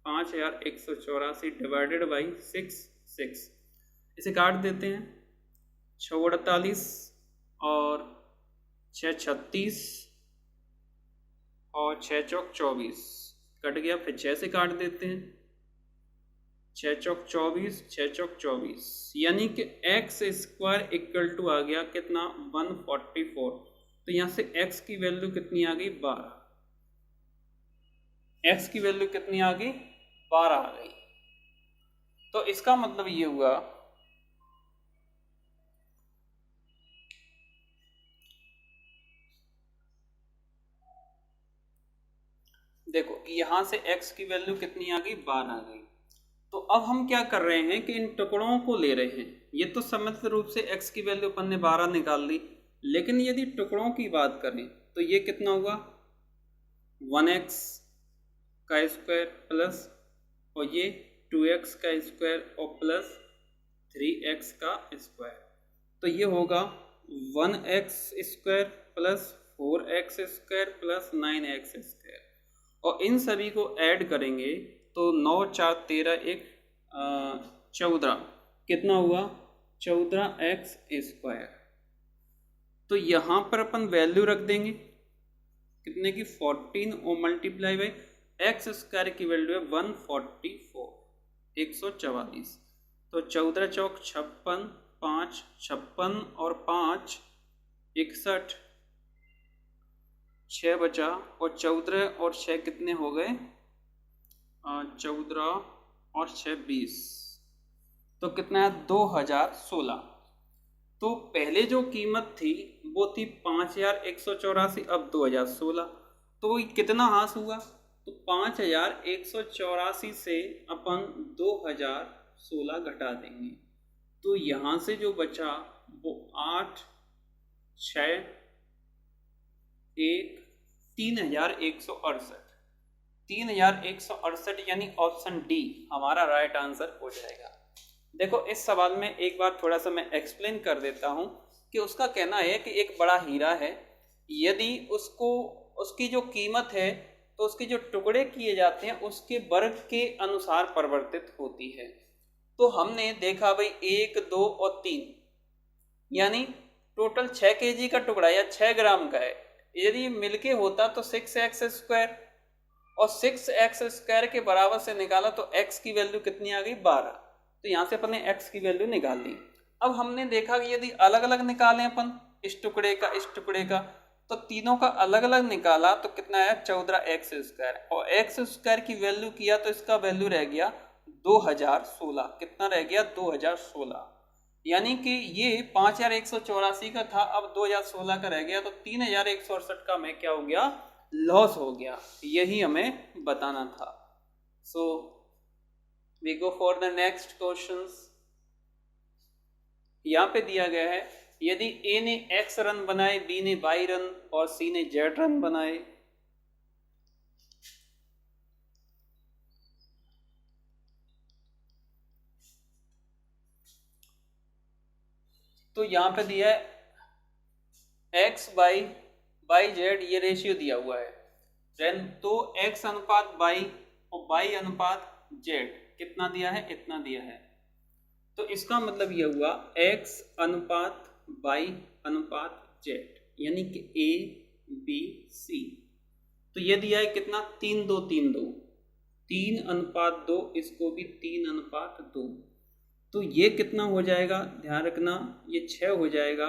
5184 डिवाइडेड बाई 6। इसे काट देते हैं, 6 48 और 6 36 और 6 चौक 24 कट गया। फिर 6 से काट देते हैं, 6 चौक 24, 6 चौक 24, यानी कि x² = आ गया कितना, 144। तो यहाँ से x की वैल्यू कितनी आ गई, 12। x की वैल्यू कितनी आ गई, 12 आ गई। तो इसका मतलब ये हुआ देखो यहां से x की वैल्यू कितनी आ गई, 12 आ गई। तो अब हम क्या कर रहे हैं कि इन टुकड़ों को ले रहे हैं। ये तो सममित रूप से x की वैल्यू अपन ने 12 निकाल ली, लेकिन यदि टुकड़ों की बात करें तो ये कितना हुआ, 1x² प्लस और ये 2x² और प्लस 3x²। तो ये होगा 1x² plus 4x² plus 9x²। और इन सभी को ऐड करेंगे तो 9 4 13 1 14 कितना हुआ, 14x²। तो यहाँ पर अपन वैल्यू रख देंगे कितने की, 14 और मल्टीप्लाई बाई x² की वैल्यू है 144, 144। तो 14 चौक 56, 5 56 और 5 61, 6 बचा और 14 और 6 कितने हो गए, 14 और 6 20। तो कितना है, 2016। तो पहले जो कीमत थी वो थी 5184, अब 2016। तो कितना हास हुआ, तो 5184 से अपन 2016 घटा देंगे। तो यहाँ से जो बचा वो 8 6 1 3168, 3168 यानी ऑप्शन डी हमारा राइट आंसर हो जाएगा। देखो इस सवाल में एक बार थोड़ा सा मैं एक्सप्लेन कर देता हूँ कि उसका कहना है कि एक बड़ा हीरा है, यदि उसकी जो कीमत है तो उसके जो टुकड़े किए जाते हैं उसके वर्ग के अनुसार परिवर्तित होती है। तो हमने देखा भाई 1, 2 और 3 यानी टोटल 6 kg का टुकड़ा या 6 ग्राम का है। यदि मिलके होता तो 6x² और 6x² के बराबर से निकाला तो x की वैल्यू कितनी आ गई, 12। तो यहाँ से अपन ने x की वैल्यू निकाल ली। अब हमने देखा कि यदि अलग अलग निकालें अपन इस टुकड़े का तो तीनों का अलग अलग निकाला तो कितना है, 14x² और x² की वैल्यू किया तो इसका वैल्यू रह गया 2016। कितना रह गया, 2016। यानी कि ये 5184 का था, अब 2016 का रह गया। तो 3168 का में क्या हो गया, लॉस हो गया। यही हमें बताना था। So we go for the next questions. यहाँ पे दिया गया है यदि ए ने x रन बनाए, बी ने y रन और सी ने z रन बनाए, तो यहाँ पे दिया है x बाई z, ये रेशियो दिया हुआ है। देन तो x अनुपात y और y अनुपात z कितना दिया है, इतना दिया है। तो इसका मतलब यह हुआ x अनुपात y अनुपात z, यानी कि a बी सी। तो ये दिया है कितना, 3:2 3:2, 3:2, इसको भी 3:2। तो ये कितना हो जाएगा, ध्यान रखना, ये 6 हो जाएगा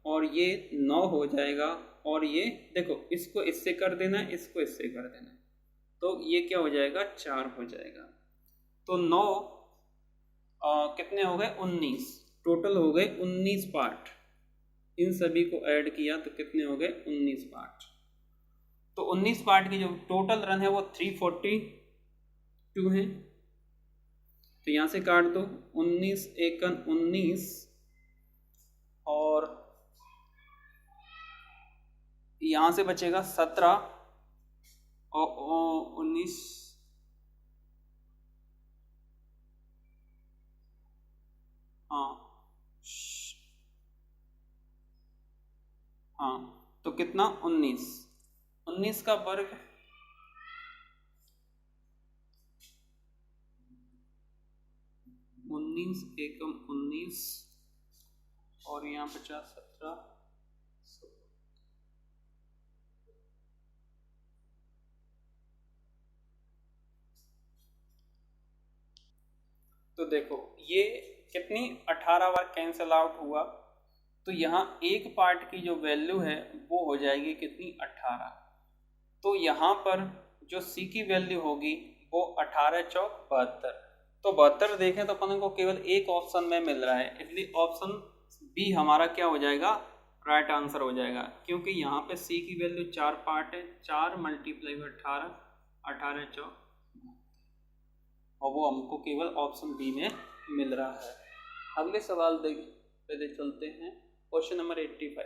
और ये 9 हो जाएगा, और ये देखो इसको इससे कर देना, इसको इससे कर देना, तो ये क्या हो जाएगा, 4 हो जाएगा। तो 9 कितने हो गए, 19, टोटल हो गए 19 पार्ट। इन सभी को ऐड किया तो कितने हो गए, 19 पार्ट। तो 19 पार्ट की जो टोटल रन है वो 342 है। तो यहाँ से काट दो, 19 एकन 19, और यहाँ से बचेगा 17 और 19, हाँ, तो कितना, 19 का वर्ग, उन्नीस एकम 19, और यहाँ 50 17। तो देखो ये कितनी, 18 बार कैंसल आउट हुआ। तो यहाँ एक पार्ट की जो वैल्यू है वो हो जाएगी कितनी, 18। तो यहाँ पर जो सी की वैल्यू होगी वो 18 चौक 72। तो 72 देखें तो अपन को केवल एक ऑप्शन में मिल रहा है, इसलिए ऑप्शन बी हमारा क्या हो जाएगा, राइट आंसर हो जाएगा। क्योंकि यहाँ पे सी की वैल्यू 4 पार्ट है, 4 × 18, 18 चौक, और वो हमको केवल ऑप्शन बी में मिल रहा है। अगले सवाल पे चलते हैं, क्वेश्चन नंबर 85।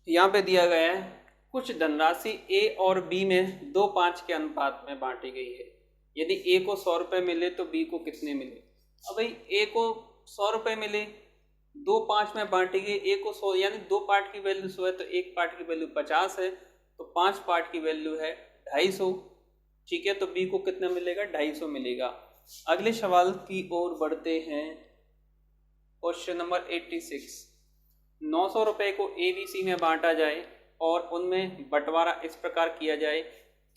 यहाँ पे दिया गया है कुछ धनराशि ए और बी में 2:5 के अनुपात में बांटी गई है। यदि ए को 100 रुपये मिले तो बी को कितने मिले। अब भाई ए को 100 रुपये मिले, 2:5 में बांटी गई, ए को 100, यानी 2 पार्ट की वैल्यू 100 है तो एक पार्ट की वैल्यू 50 है, तो 5 पार्ट की वैल्यू है 250। ठीक है, तो बी को कितना मिलेगा, 250 मिलेगा। अगले सवाल की ओर बढ़ते हैं, क्वेश्चन नंबर 86। 900 रुपये को ए बी सी में बांटा जाए और उनमें बंटवारा इस प्रकार किया जाए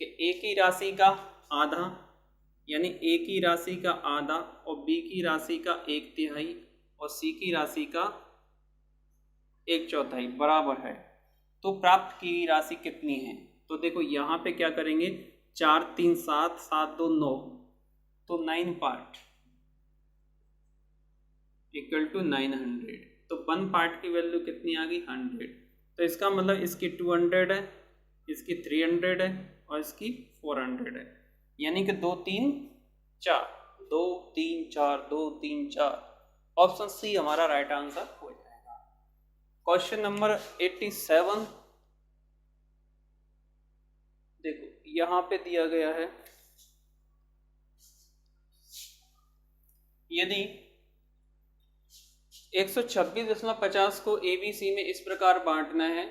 कि ए की राशि का आधा, यानी ए की राशि का आधा, और बी की राशि का 1/3 और सी की राशि का 1/4 बराबर है। तो प्राप्त की राशि कितनी है। तो देखो यहाँ पे क्या करेंगे, 4 3 7 7 2 9, तो 9 पार्ट इक्वल टू 900। तो 1 पार्ट की वैल्यू कितनी आ गई, 100। तो इसका मतलब इसकी 200 है, इसकी 300 है और इसकी 400 है, यानी कि 2 3 4, 2 3 4, 2 3 4। ऑप्शन सी हमारा राइट आंसर हो जाएगा। क्वेश्चन नंबर 87 देखो यहाँ पे दिया गया है, यदि 126.50 को ए बी सी में इस प्रकार बांटना है,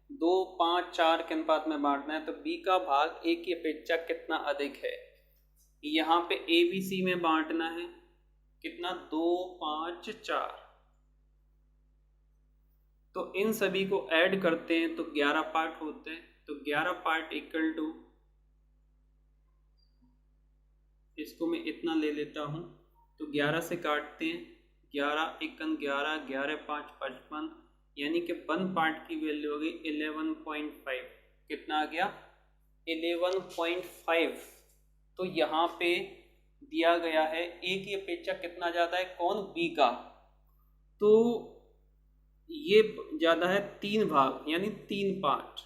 2 5 4 के अनुपात में बांटना है, तो बी का भाग ए की अपेक्षा कितना अधिक है। यहाँ पे ए बी सी में बांटना है कितना, 2 5 4, तो इन सभी को ऐड करते हैं तो 11 पार्ट होते हैं। तो 11 पार्ट इक्वल टू, इसको मैं इतना ले लेता हूँ, तो 11 से काटते हैं, 11 एकन 11, 11 5 55, यानी कि 1 पार्ट की वैल्यू हो गई 11.5। कितना आ गया, 11.5। तो यहाँ पे दिया गया है ए की अपेक्षा कितना ज़्यादा है, कौन, बी का। तो ये ज़्यादा है 3 भाग, यानी 3 पार्ट।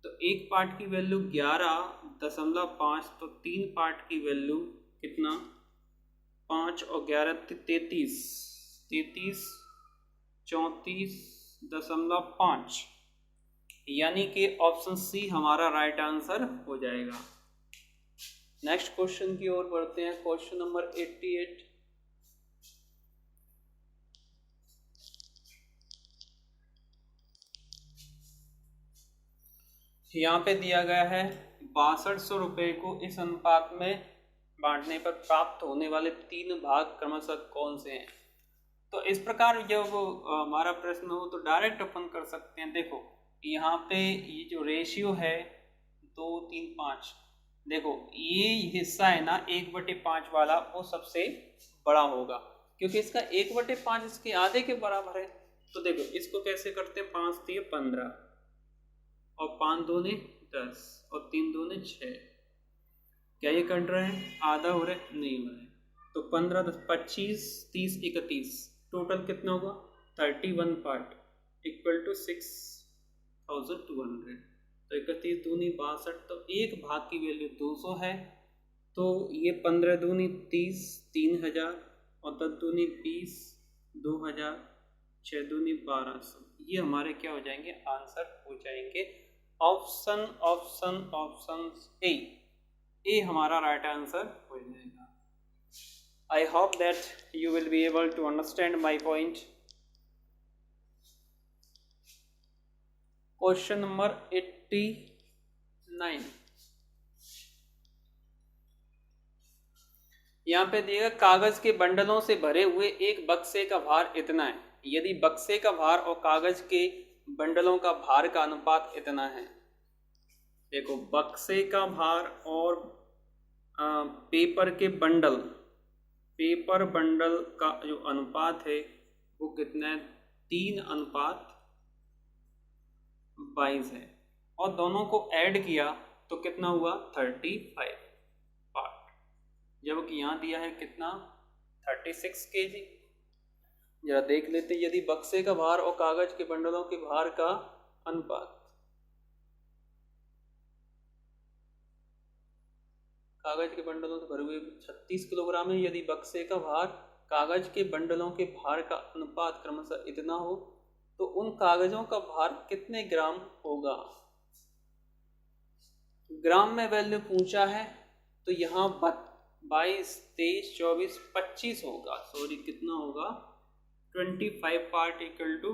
तो एक पार्ट की वैल्यू 11.5, तो 3 पार्ट की वैल्यू कितना, 5 और 11 33, 34.5, यानी कि ऑप्शन सी हमारा राइट आंसर हो जाएगा। नेक्स्ट क्वेश्चन की ओर बढ़ते हैं, क्वेश्चन नंबर 88। यहाँ पे दिया गया है 6200 रुपये को इस अनुपात में बांटने पर प्राप्त होने वाले 3 भाग क्रमशः कौन से हैं। तो इस प्रकार जब हमारा प्रश्न हो तो डायरेक्ट अपन कर सकते हैं। देखो यहाँ पे ये जो रेशियो है 2, 3, 5, देखो ये हिस्सा है ना 1/5 वाला, वो सबसे बड़ा होगा क्योंकि इसका 1/5 इसके आधे के बराबर है। तो देखो इसको कैसे करते हैं, 5×3=15 और 5×2 = 10 और 3×2 = 6। क्या ये कट रहा है, आधा हो रहा है, नहीं हो रहा है। तो 15, 10, 25, 30, 31, टोटल कितना होगा 31 पार्ट इक्वल टू 6200। तो 31×2 = 62, तो एक भाग की वैल्यू 200 है। तो ये 15×2 = 30, 3000 और 10×2 = 20, 2000, 6×2 = 1200। ये हमारे क्या हो जाएंगे, आंसर हो जाएंगे ऑप्शन ऑप्शन ऑप्शन ए हमारा राइट आंसर हो जाएगा। I hope that you will be able to understand my point. Question number 89, यहाँ पे दिएगा कागज के बंडलों से भरे हुए एक बक्से का भार इतना है। यदि बक्से का भार और कागज के बंडलों का भार का अनुपात इतना है। देखो बक्से का भार और पेपर बंडल का जो अनुपात है वो कितना है, 3:22 है। और दोनों को ऐड किया तो कितना हुआ 35 पार्ट, जबकि यहाँ दिया है कितना 36 kg। जरा देख लेते यदि बक्से का भार और कागज के बंडलों के भार का अनुपात। कागज के बंडलों से भरे हुए 36 किलोग्राम है। यदि बक्से का भार कागज के बंडलों के भार का अनुपात क्रमशः इतना हो तो उन कागजों का भार कितने ग्राम होगा। ग्राम में वैल्यू पूछा है तो यहाँ 22, 23, 24, 25 होगा। सॉरी कितना होगा 25 पार्ट इक्वल टू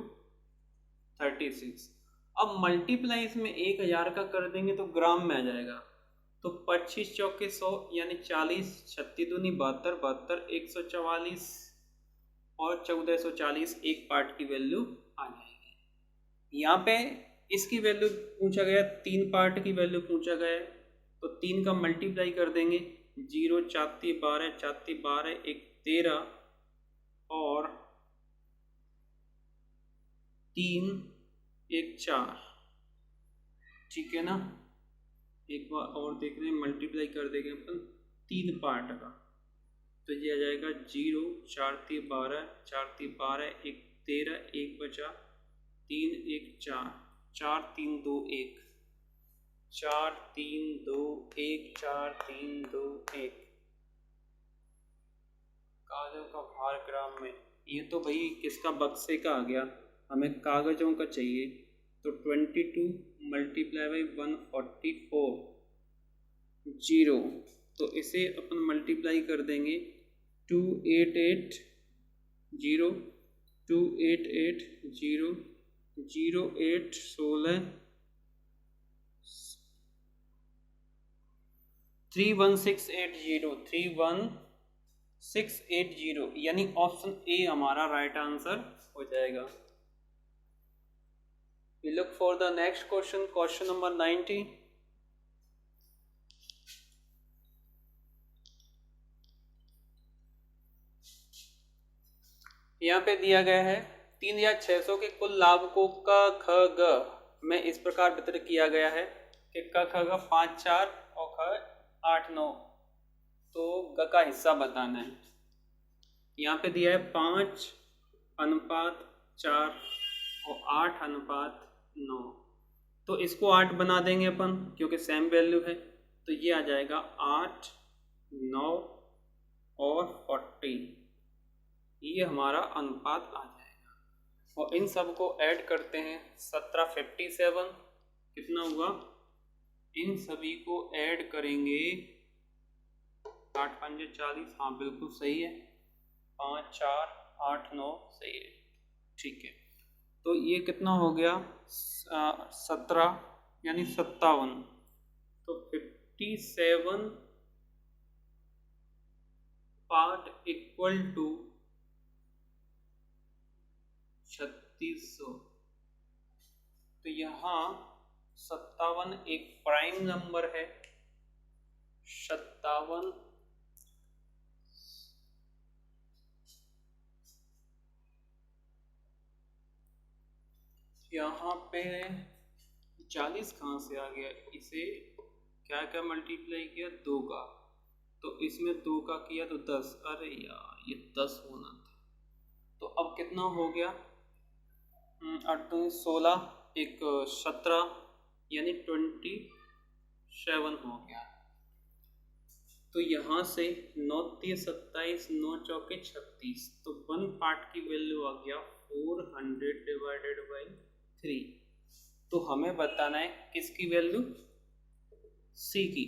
36। अब मल्टीप्लाई इसमें 1000 का कर देंगे तो ग्राम में आ जाएगा। तो 25 चौके 100 यानी 40, 36×2 = 72, 72 144 और 1440 एक पार्ट की वैल्यू आ जाएगी। यहाँ पे इसकी वैल्यू पूछा गया, 3 पार्ट की वैल्यू पूछा गया है तो 3 का मल्टीप्लाई कर देंगे। 0 4 12, 4 12, 1 13 और 3 1 4, ठीक है ना। एक बार और देख रहे हैं, मल्टीप्लाई कर देंगे अपन 3 पार्ट का तो ये आ जाएगा 0 4 12, 4 12, 1 13, 1 बचा 3 1 4, 4 3 2 1, 4 3 2 1, 4 3 2 1। कागजों का भार ग्राम में, ये तो भाई किसका बक्से का आ गया, हमें कागजों का चाहिए। तो 22 × 144 0, तो इसे अपन मल्टीप्लाई कर देंगे 288 0, 288 0, 08 16 31680, 31680 यानी ऑप्शन ए हमारा राइट आंसर हो जाएगा। We look for the next question, question number 90. यहाँ पे दिया गया है 3600 के कुल लाभ को क ख ग में इस प्रकार वितरित किया गया है कि क ख ग 5 4 और ख 8 9, तो ग का हिस्सा बताना है। यहाँ पे दिया है 5:4 और 8:9, तो इसको 8 बना देंगे अपन क्योंकि सेम वैल्यू है। तो ये आ जाएगा 8 9 और 40, ये हमारा अनुपात आ जाएगा। और इन सब को ऐड करते हैं 1757, कितना हुआ, इन सभी को ऐड करेंगे 8 5 40, हाँ बिल्कुल सही है, 5 4 8 9 सही है, ठीक है। तो ये कितना हो गया 17 यानी 57, तो 57 पार्ट इक्वल टू 3600। तो यहाँ 57 एक प्राइम नंबर है, 57 यहाँ पे 40 कहाँ से आ गया, इसे क्या क्या मल्टीप्लाई किया, 2 का, तो इसमें 2 का किया तो 10, अरे यार ये 10 होना था। तो अब कितना हो गया, 8 16 एक 17 यानी 27 हो गया। तो यहाँ से 9 3 27, 9 चौके 36, तो 1 पार्ट की वैल्यू आ गया 400 डिवाइडेड बाई 3। तो हमें बताना है किसकी वैल्यू, सी की।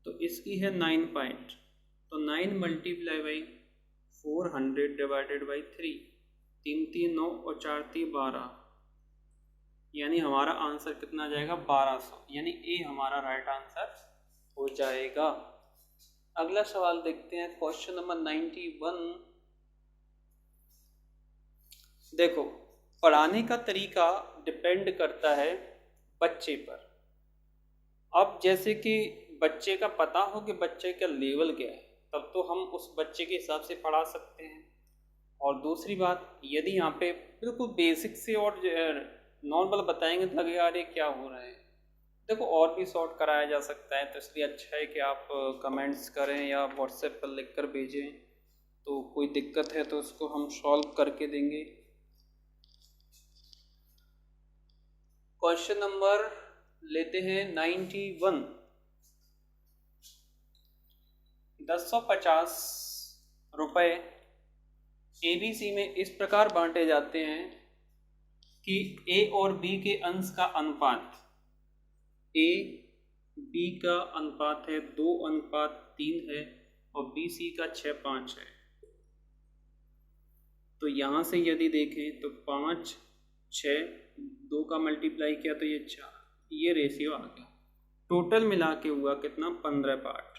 तो इसकी है 9 पॉइंट, तो 9 मल्टीप्लाई बाई 400 डिवाइडेड बाई 3, 3 3 9 और 4 3 12, यानी हमारा आंसर कितना जाएगा 1200, यानी ए हमारा राइट आंसर हो जाएगा। अगला सवाल देखते हैं, क्वेश्चन नंबर 91। देखो, पढ़ाने का तरीका डिपेंड करता है बच्चे पर। अब जैसे कि बच्चे का पता हो कि बच्चे का लेवल क्या है, तब तो हम उस बच्चे के हिसाब से पढ़ा सकते हैं। और दूसरी बात, यदि यहाँ पे बिल्कुल बेसिक से और नॉर्मल बताएंगे तो लगेगा अरे क्या हो रहा है। देखो, और भी सॉर्ट कराया जा सकता है, तो इसलिए अच्छा है कि आप कमेंट्स करें या व्हाट्सएप पर लिख कर भेजें, तो कोई दिक्कत है तो उसको हम सॉल्व करके देंगे। क्वेश्चन नंबर लेते हैं 91। 1050 रुपये ABC में इस प्रकार बांटे जाते हैं कि A और B के अंश का अनुपात, A B का अनुपात है 2:3 है और BC का 6:5 है। तो यहाँ से यदि देखें तो 5 6 2 का मल्टीप्लाई किया तो ये 4, ये रेशियो आ गया। टोटल मिला के हुआ कितना, 15 पार्ट,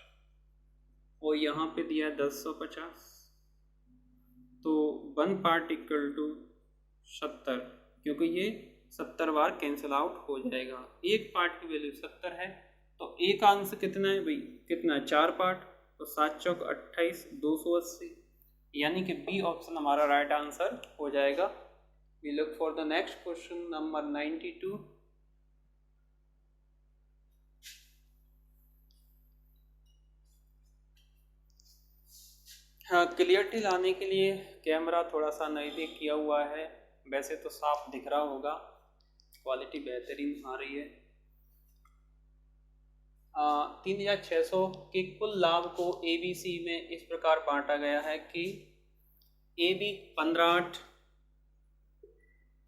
और यहाँ पे दिया 1050, तो 1 पार्ट इक्वल टू 70, क्योंकि ये 70 बार कैंसिल आउट हो जाएगा। एक पार्ट की वैल्यू 70 है, तो एक अंश कितना है भाई, कितना है 4 पार्ट, तो 7 चौक 28, 280, यानी कि बी ऑप्शन हमारा राइट आंसर हो जाएगा। We look for the next question number 92। हाँ, क्लियरिटी लाने के लिए कैमरा थोड़ा सा नज़दीक किया हुआ है, वैसे तो साफ दिख रहा होगा, क्वालिटी बेहतरीन आ रही है। 3600 के कुल लाभ को ABC में इस प्रकार बांटा गया है कि AB 15/8,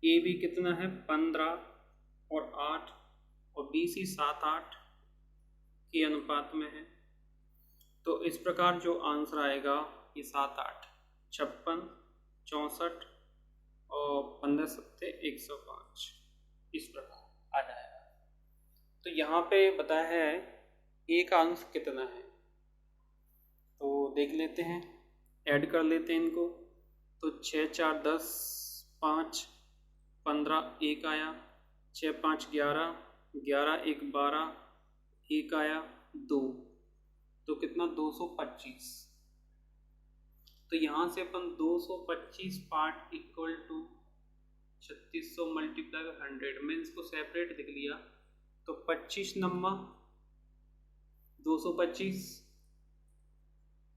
AB कितना है 15 और 8, और BC 7/8 के अनुपात में है। तो इस प्रकार जो आंसर आएगा ये 7 8 56 64 और 15 7 105 इस प्रकार आ जाएगा। तो यहाँ पे बताया है एक अंश कितना है, तो देख लेते हैं, ऐड कर लेते हैं इनको। तो 6 4 10 5 15 1 आया, 6 5 11 11 1 12 1 आया 2, तो कितना 225। तो यहाँ से अपन 225 पार्ट इक्वल टू 3600 मल्टीप्लाई 100, मैं इसको सेपरेट लिख लिया। तो 25 नंबर 225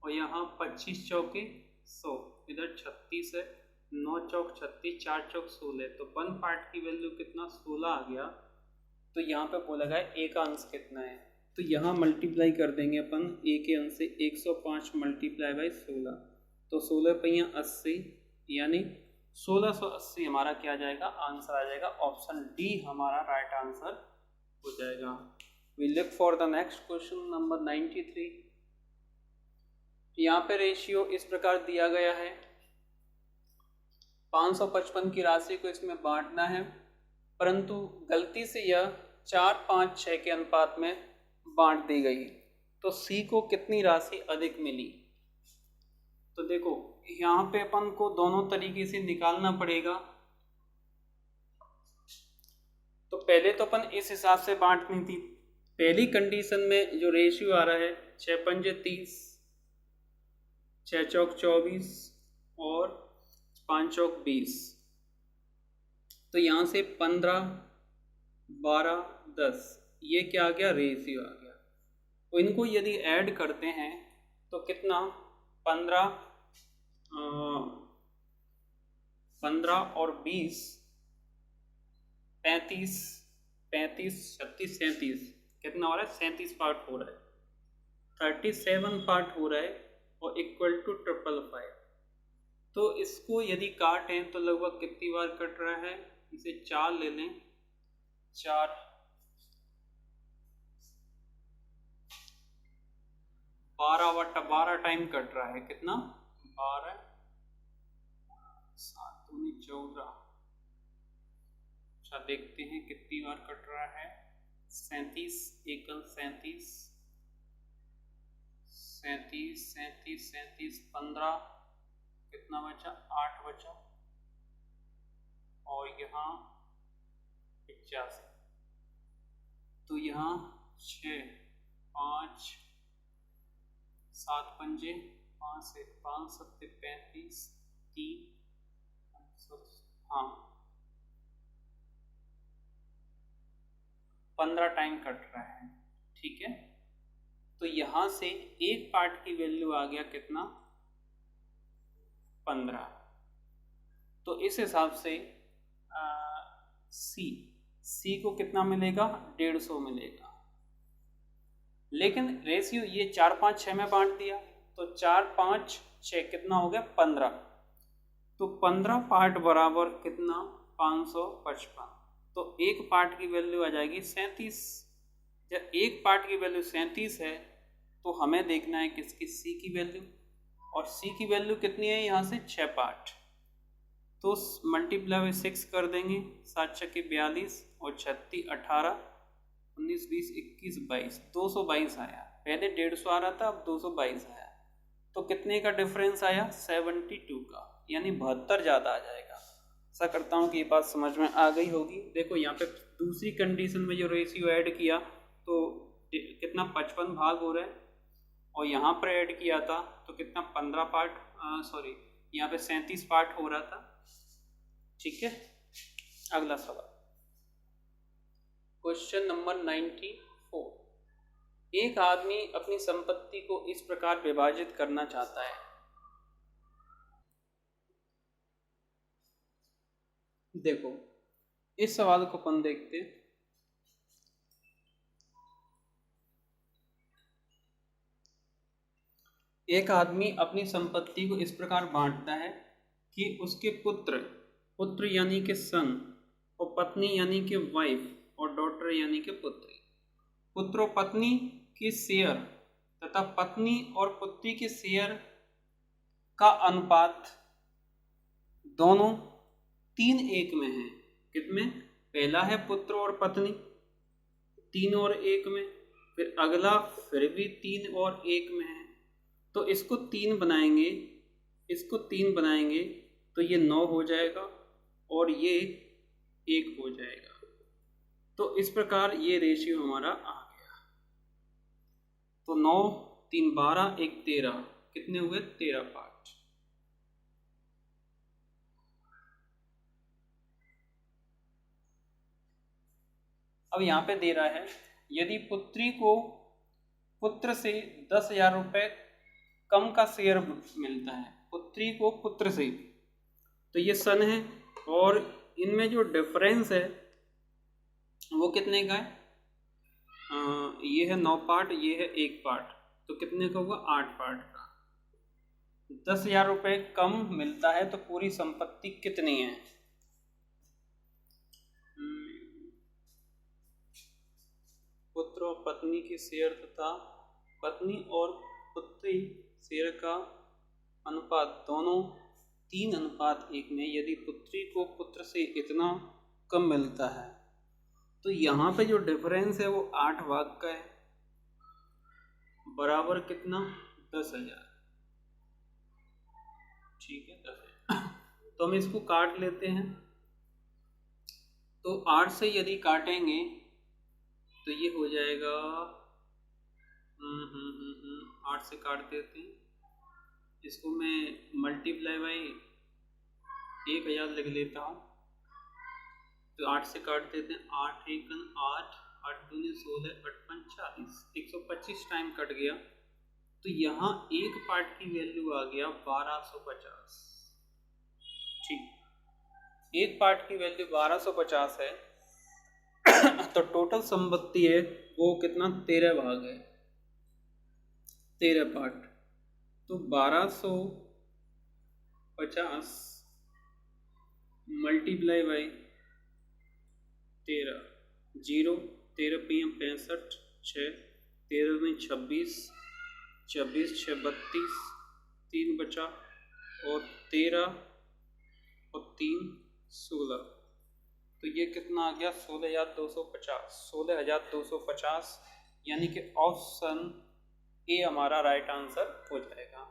और यहाँ 25 चौके 100, इधर 36 है, 9 चौक 36, 4 चौक 16, तो 1 पार्ट की वैल्यू कितना 16 आ गया। तो यहाँ पे बोला गया एक अंश कितना है, तो यहाँ मल्टीप्लाई कर देंगे अपन ए के अंश से, 105 मल्टीप्लाई बाई 16, तो 16 पहिया 80, यानी 1680 हमारा क्या आ जाएगा, आंसर आ जाएगा। ऑप्शन डी हमारा राइट आंसर हो जाएगा। We look for the next question number 93। यहाँ पे रेशियो इस प्रकार दिया गया है, 555 की राशि को इसमें बांटना है, परंतु गलती से यह 4 5 6 के अनुपात में बांट दी गई, तो सी को कितनी राशि अधिक मिली। तो देखो यहाँ पे अपन को दोनों तरीके से निकालना पड़ेगा। तो पहले तो अपन इस हिसाब से बांटनी थी। पहली कंडीशन में जो रेशियो आ रहा है 6 पंजे 30, 6 चौक 24 और 5 चौक 20, तो यहाँ से 15, 12, 10 ये क्या आ गया, रेशियो आ गया। तो इनको यदि ऐड करते हैं तो कितना 15 और 20 35, 36, 37 कितना हो रहा है, 37 पार्ट हो रहा है, 37 पार्ट हो रहा है और इक्वल टू 555। तो इसको यदि काटें तो लगभग कितनी बार कट रहा है, इसे 4 ले लें, 4 12 टाइम कट रहा है, कितना 12 7 दूनी 14। अच्छा देखते हैं कितनी बार कट रहा है, 37 एकल 37 37 37 37 15 कितना बचा, 8 बचा और यहाँ 85। तो यहाँ 6 5 7 पंजे 5 से 5 7 35 3 हाँ 15 टाइम कट रहा है, ठीक है। तो यहाँ से एक पार्ट की वैल्यू आ गया कितना, 15। तो इस हिसाब से सी को कितना मिलेगा, 150 मिलेगा। लेकिन रेशियो ये 4 5 6 में बांट दिया, तो 4 5 6 कितना हो गया, 15। तो 15 पार्ट बराबर कितना, 555। तो एक पार्ट की वैल्यू आ जाएगी 37। जब एक पार्ट की वैल्यू 37 है तो हमें देखना है किसकी, सी की वैल्यू। और सी की वैल्यू कितनी है, यहाँ से 6 पार्ट, तो मल्टीप्लाई बाय 6 कर देंगे, 7 छक्के 42 और 36 18 19 20 21 22, 222 आया। पहले 150 आ रहा था, अब 222 आया। तो कितने का डिफरेंस आया, 72 का, यानी 72 ज़्यादा आ जाएगा। ऐसा करता हूँ कि ये बात समझ में आ गई होगी। देखो यहाँ पे दूसरी कंडीशन में जो रेशियो ऐड किया तो कितना 55 भाग हो रहा है, और यहाँ पर ऐड किया था तो कितना 15 पार्ट, सॉरी यहाँ पे 37 पार्ट हो रहा था, ठीक है। अगला सवाल, क्वेश्चन नंबर 94। एक आदमी अपनी संपत्ति को इस प्रकार विभाजित करना चाहता है। देखो इस सवाल को अपन देखते हैं। एक आदमी अपनी संपत्ति को इस प्रकार बांटता है कि उसके पुत्र यानी कि सन, और पत्नी यानी कि वाइफ, और डॉटर यानी कि पुत्री। पुत्र और पत्नी के शेयर तथा पत्नी और पुत्री के शेयर का अनुपात दोनों 3:1 में है। कितने, पहला है पुत्र और पत्नी 3 और 1 में, फिर अगला फिर भी 3 और 1 में है। तो इसको 3 बनाएंगे, इसको 3 बनाएंगे तो ये 9 हो जाएगा और ये 1 हो जाएगा। तो इस प्रकार ये रेशियो हमारा आ गया। तो 9 3 12 1 13, कितने हुए, 13 पार्ट। अब यहाँ पे दे रहा है, यदि पुत्री को पुत्र से 10,000 रुपये कम का शेयर मिलता है, पुत्री को पुत्र से, तो ये सन है, और इनमें जो डिफरेंस है वो कितने का है, ये है 9 पार्ट, ये है 1 पार्ट, तो कितने का हुआ, 8 पार्ट का। 10,000 रुपये कम मिलता है तो पूरी संपत्ति कितनी है, पुत्र और पत्नी के शेयर तथा पत्नी और पुत्री शेयर का अनुपात दोनों 3:1 में। यदि पुत्री को पुत्र से इतना कम मिलता है तो यहाँ पे जो डिफरेंस है वो 8 भाग का है, बराबर कितना, 10,000। ठीक है 10 है। तो हम इसको काट लेते हैं। तो 8 से यदि काटेंगे तो ये हो जाएगा 8 से काट देते हैं। इसको मैं मल्टीप्लाई बाई 1000 लिख लेता हूँ। तो 8 से काट देते हैं। 8 एकन 8, 8 दूनी 16, 8 पंच 40, 125 टाइम कट गया। तो यहाँ एक पार्ट की वैल्यू आ गया 1250। ठीक, एक पार्ट की वैल्यू 1250 है। तो टोटल संपत्ति है वो कितना, 13 भाग है, 13 पार्ट। तो 1250 मल्टीप्लाई बाई 13, 0, 13 PM 65, 6, 13 में 26, 26 6 32, 3 बचा, और 13 और 3 16। तो ये कितना आ गया, 16,250, 16,250, यानी कि ऑप्शन ए हमारा राइट आंसर हो जाएगा।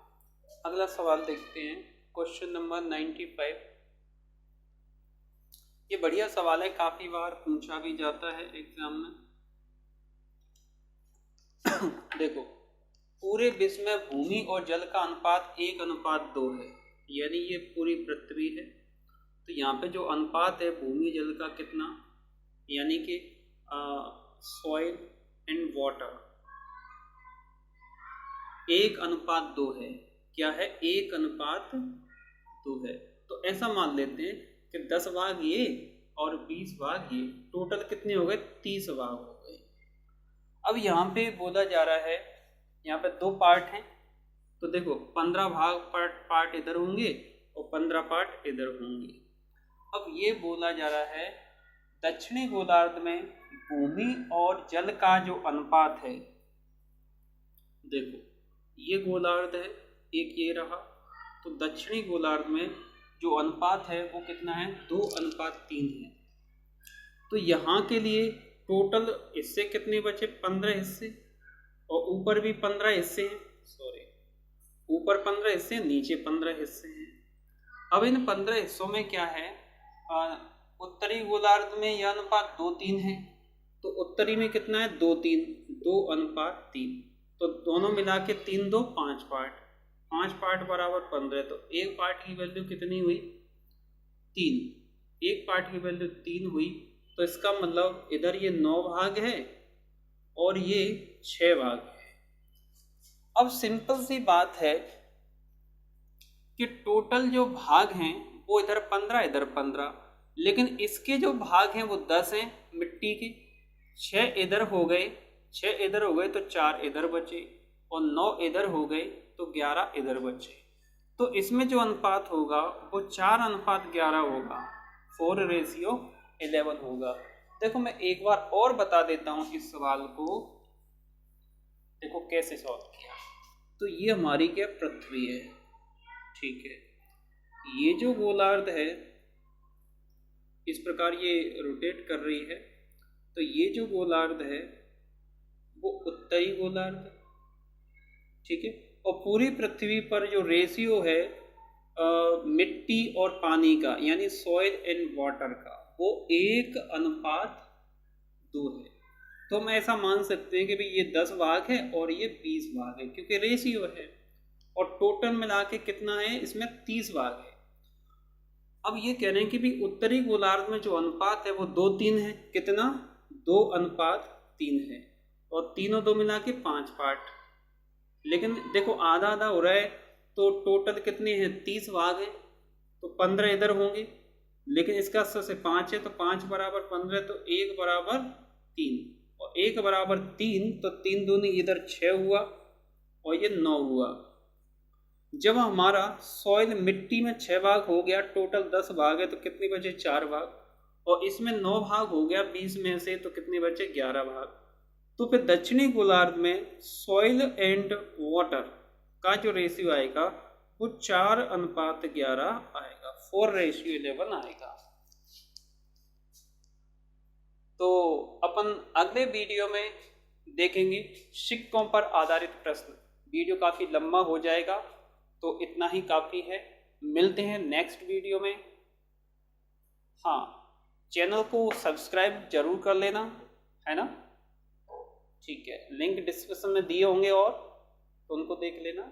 अगला सवाल देखते हैं, क्वेश्चन नंबर 95। ये बढ़िया सवाल है, काफ़ी बार पूछा भी जाता है एग्जाम में। देखो, पूरे विश्व में भूमि और जल का अनुपात 1:2 है, यानी ये पूरी पृथ्वी है। तो यहाँ पे जो अनुपात है भूमि जल का कितना, यानी कि सॉइल एंड वाटर 1:2 है। क्या है, 1:2 है। तो ऐसा मान लेते हैं कि 10 भाग ये और 20 भाग ये, टोटल कितने हो गए, 30 भाग हो गए। अब यहाँ पे बोला जा रहा है, यहाँ पे 2 पार्ट हैं। तो देखो 15 भाग पार्ट इधर होंगे और 15 पार्ट इधर होंगे। अब ये बोला जा रहा है दक्षिणी गोलार्ध में भूमि और जल का जो अनुपात है, देखो ये गोलार्ध है, एक ये रहा। तो दक्षिणी गोलार्ध में जो अनुपात है वो कितना है, 2:3 है। तो यहाँ के लिए टोटल हिस्से कितने बचे, 15 हिस्से, और ऊपर भी 15 हिस्से हैं, सॉरी ऊपर 15 हिस्से, नीचे 15 हिस्से हैं। अब इन 15 हिस्सों में क्या है, उत्तरी गोलार्ध में यह अनुपात 2:3 है। तो उत्तरी में कितना है, 2:3, 2:3। तो दोनों मिला के 3 2 5 पार्ट, 5 पार्ट बराबर 15। तो एक पार्ट की वैल्यू कितनी हुई, 3, एक पार्ट की वैल्यू 3 हुई। तो इसका मतलब इधर ये 9 भाग है और ये 6 भाग है। अब सिंपल सी बात है कि टोटल जो भाग हैं वो इधर 15, इधर 15, लेकिन इसके जो भाग हैं वो 10 हैं मिट्टी के। 6 इधर हो गए, 6 इधर हो गए तो 4 इधर बचे, और 9 इधर हो गए तो 11 इधर बचे। तो इसमें जो अनुपात होगा वो 4:11 होगा, 4:11 होगा। देखो मैं एक बार और बता देता हूँ इस सवाल को, देखो कैसे सॉल्व किया। तो ये हमारी क्या, पृथ्वी है, ठीक है। ये जो गोलार्ध है इस प्रकार ये रोटेट कर रही है। तो ये जो गोलार्ध है वो उत्तरी गोलार्ध, ठीक है। और पूरी पृथ्वी पर जो रेशियो है मिट्टी और पानी का, यानी सॉइल एंड वाटर का, वो 1:2 है। तो हम ऐसा मान सकते हैं कि भाई ये 10 भाग है और ये 20 भाग है, क्योंकि रेशियो है। और टोटल मिला के कितना है, इसमें 30 भाग है। अब ये कह रहे हैं कि भाई उत्तरी गोलार्ध में जो अनुपात है वो 2:3 है। कितना, 2:3 है, और तीनों 2 मिला के 5 पार्ट। लेकिन देखो आधा आधा हो रहा है, तो टोटल कितने हैं, 30 भाग है। तो 15 इधर होंगे, लेकिन इसका सबसे 5 है, तो 5 बराबर 15, तो 1 बराबर 3, और 1 बराबर 3, तो 3 दूनी इधर 6 हुआ और ये 9 हुआ। जब हमारा सॉइल मिट्टी में 6 भाग हो गया, टोटल 10 भाग है, तो कितने बचे, 4 भाग, और इसमें 9 भाग हो गया 20 में से, तो कितने बचे, 11 भाग। तो फिर दक्षिणी गोलार्ध में सॉइल एंड वाटर का जो रेशियो आएगा वो 4:11 आएगा, 4:11 आएगा। तो अपन अगले वीडियो में देखेंगे सिक्कों पर आधारित प्रश्न। वीडियो काफ़ी लंबा हो जाएगा, तो इतना ही काफ़ी है। मिलते हैं नेक्स्ट वीडियो में। हाँ, चैनल को सब्सक्राइब जरूर कर लेना, है ना। ठीक है, लिंक डिस्क्रिप्शन में दिए होंगे और तो उनको देख लेना।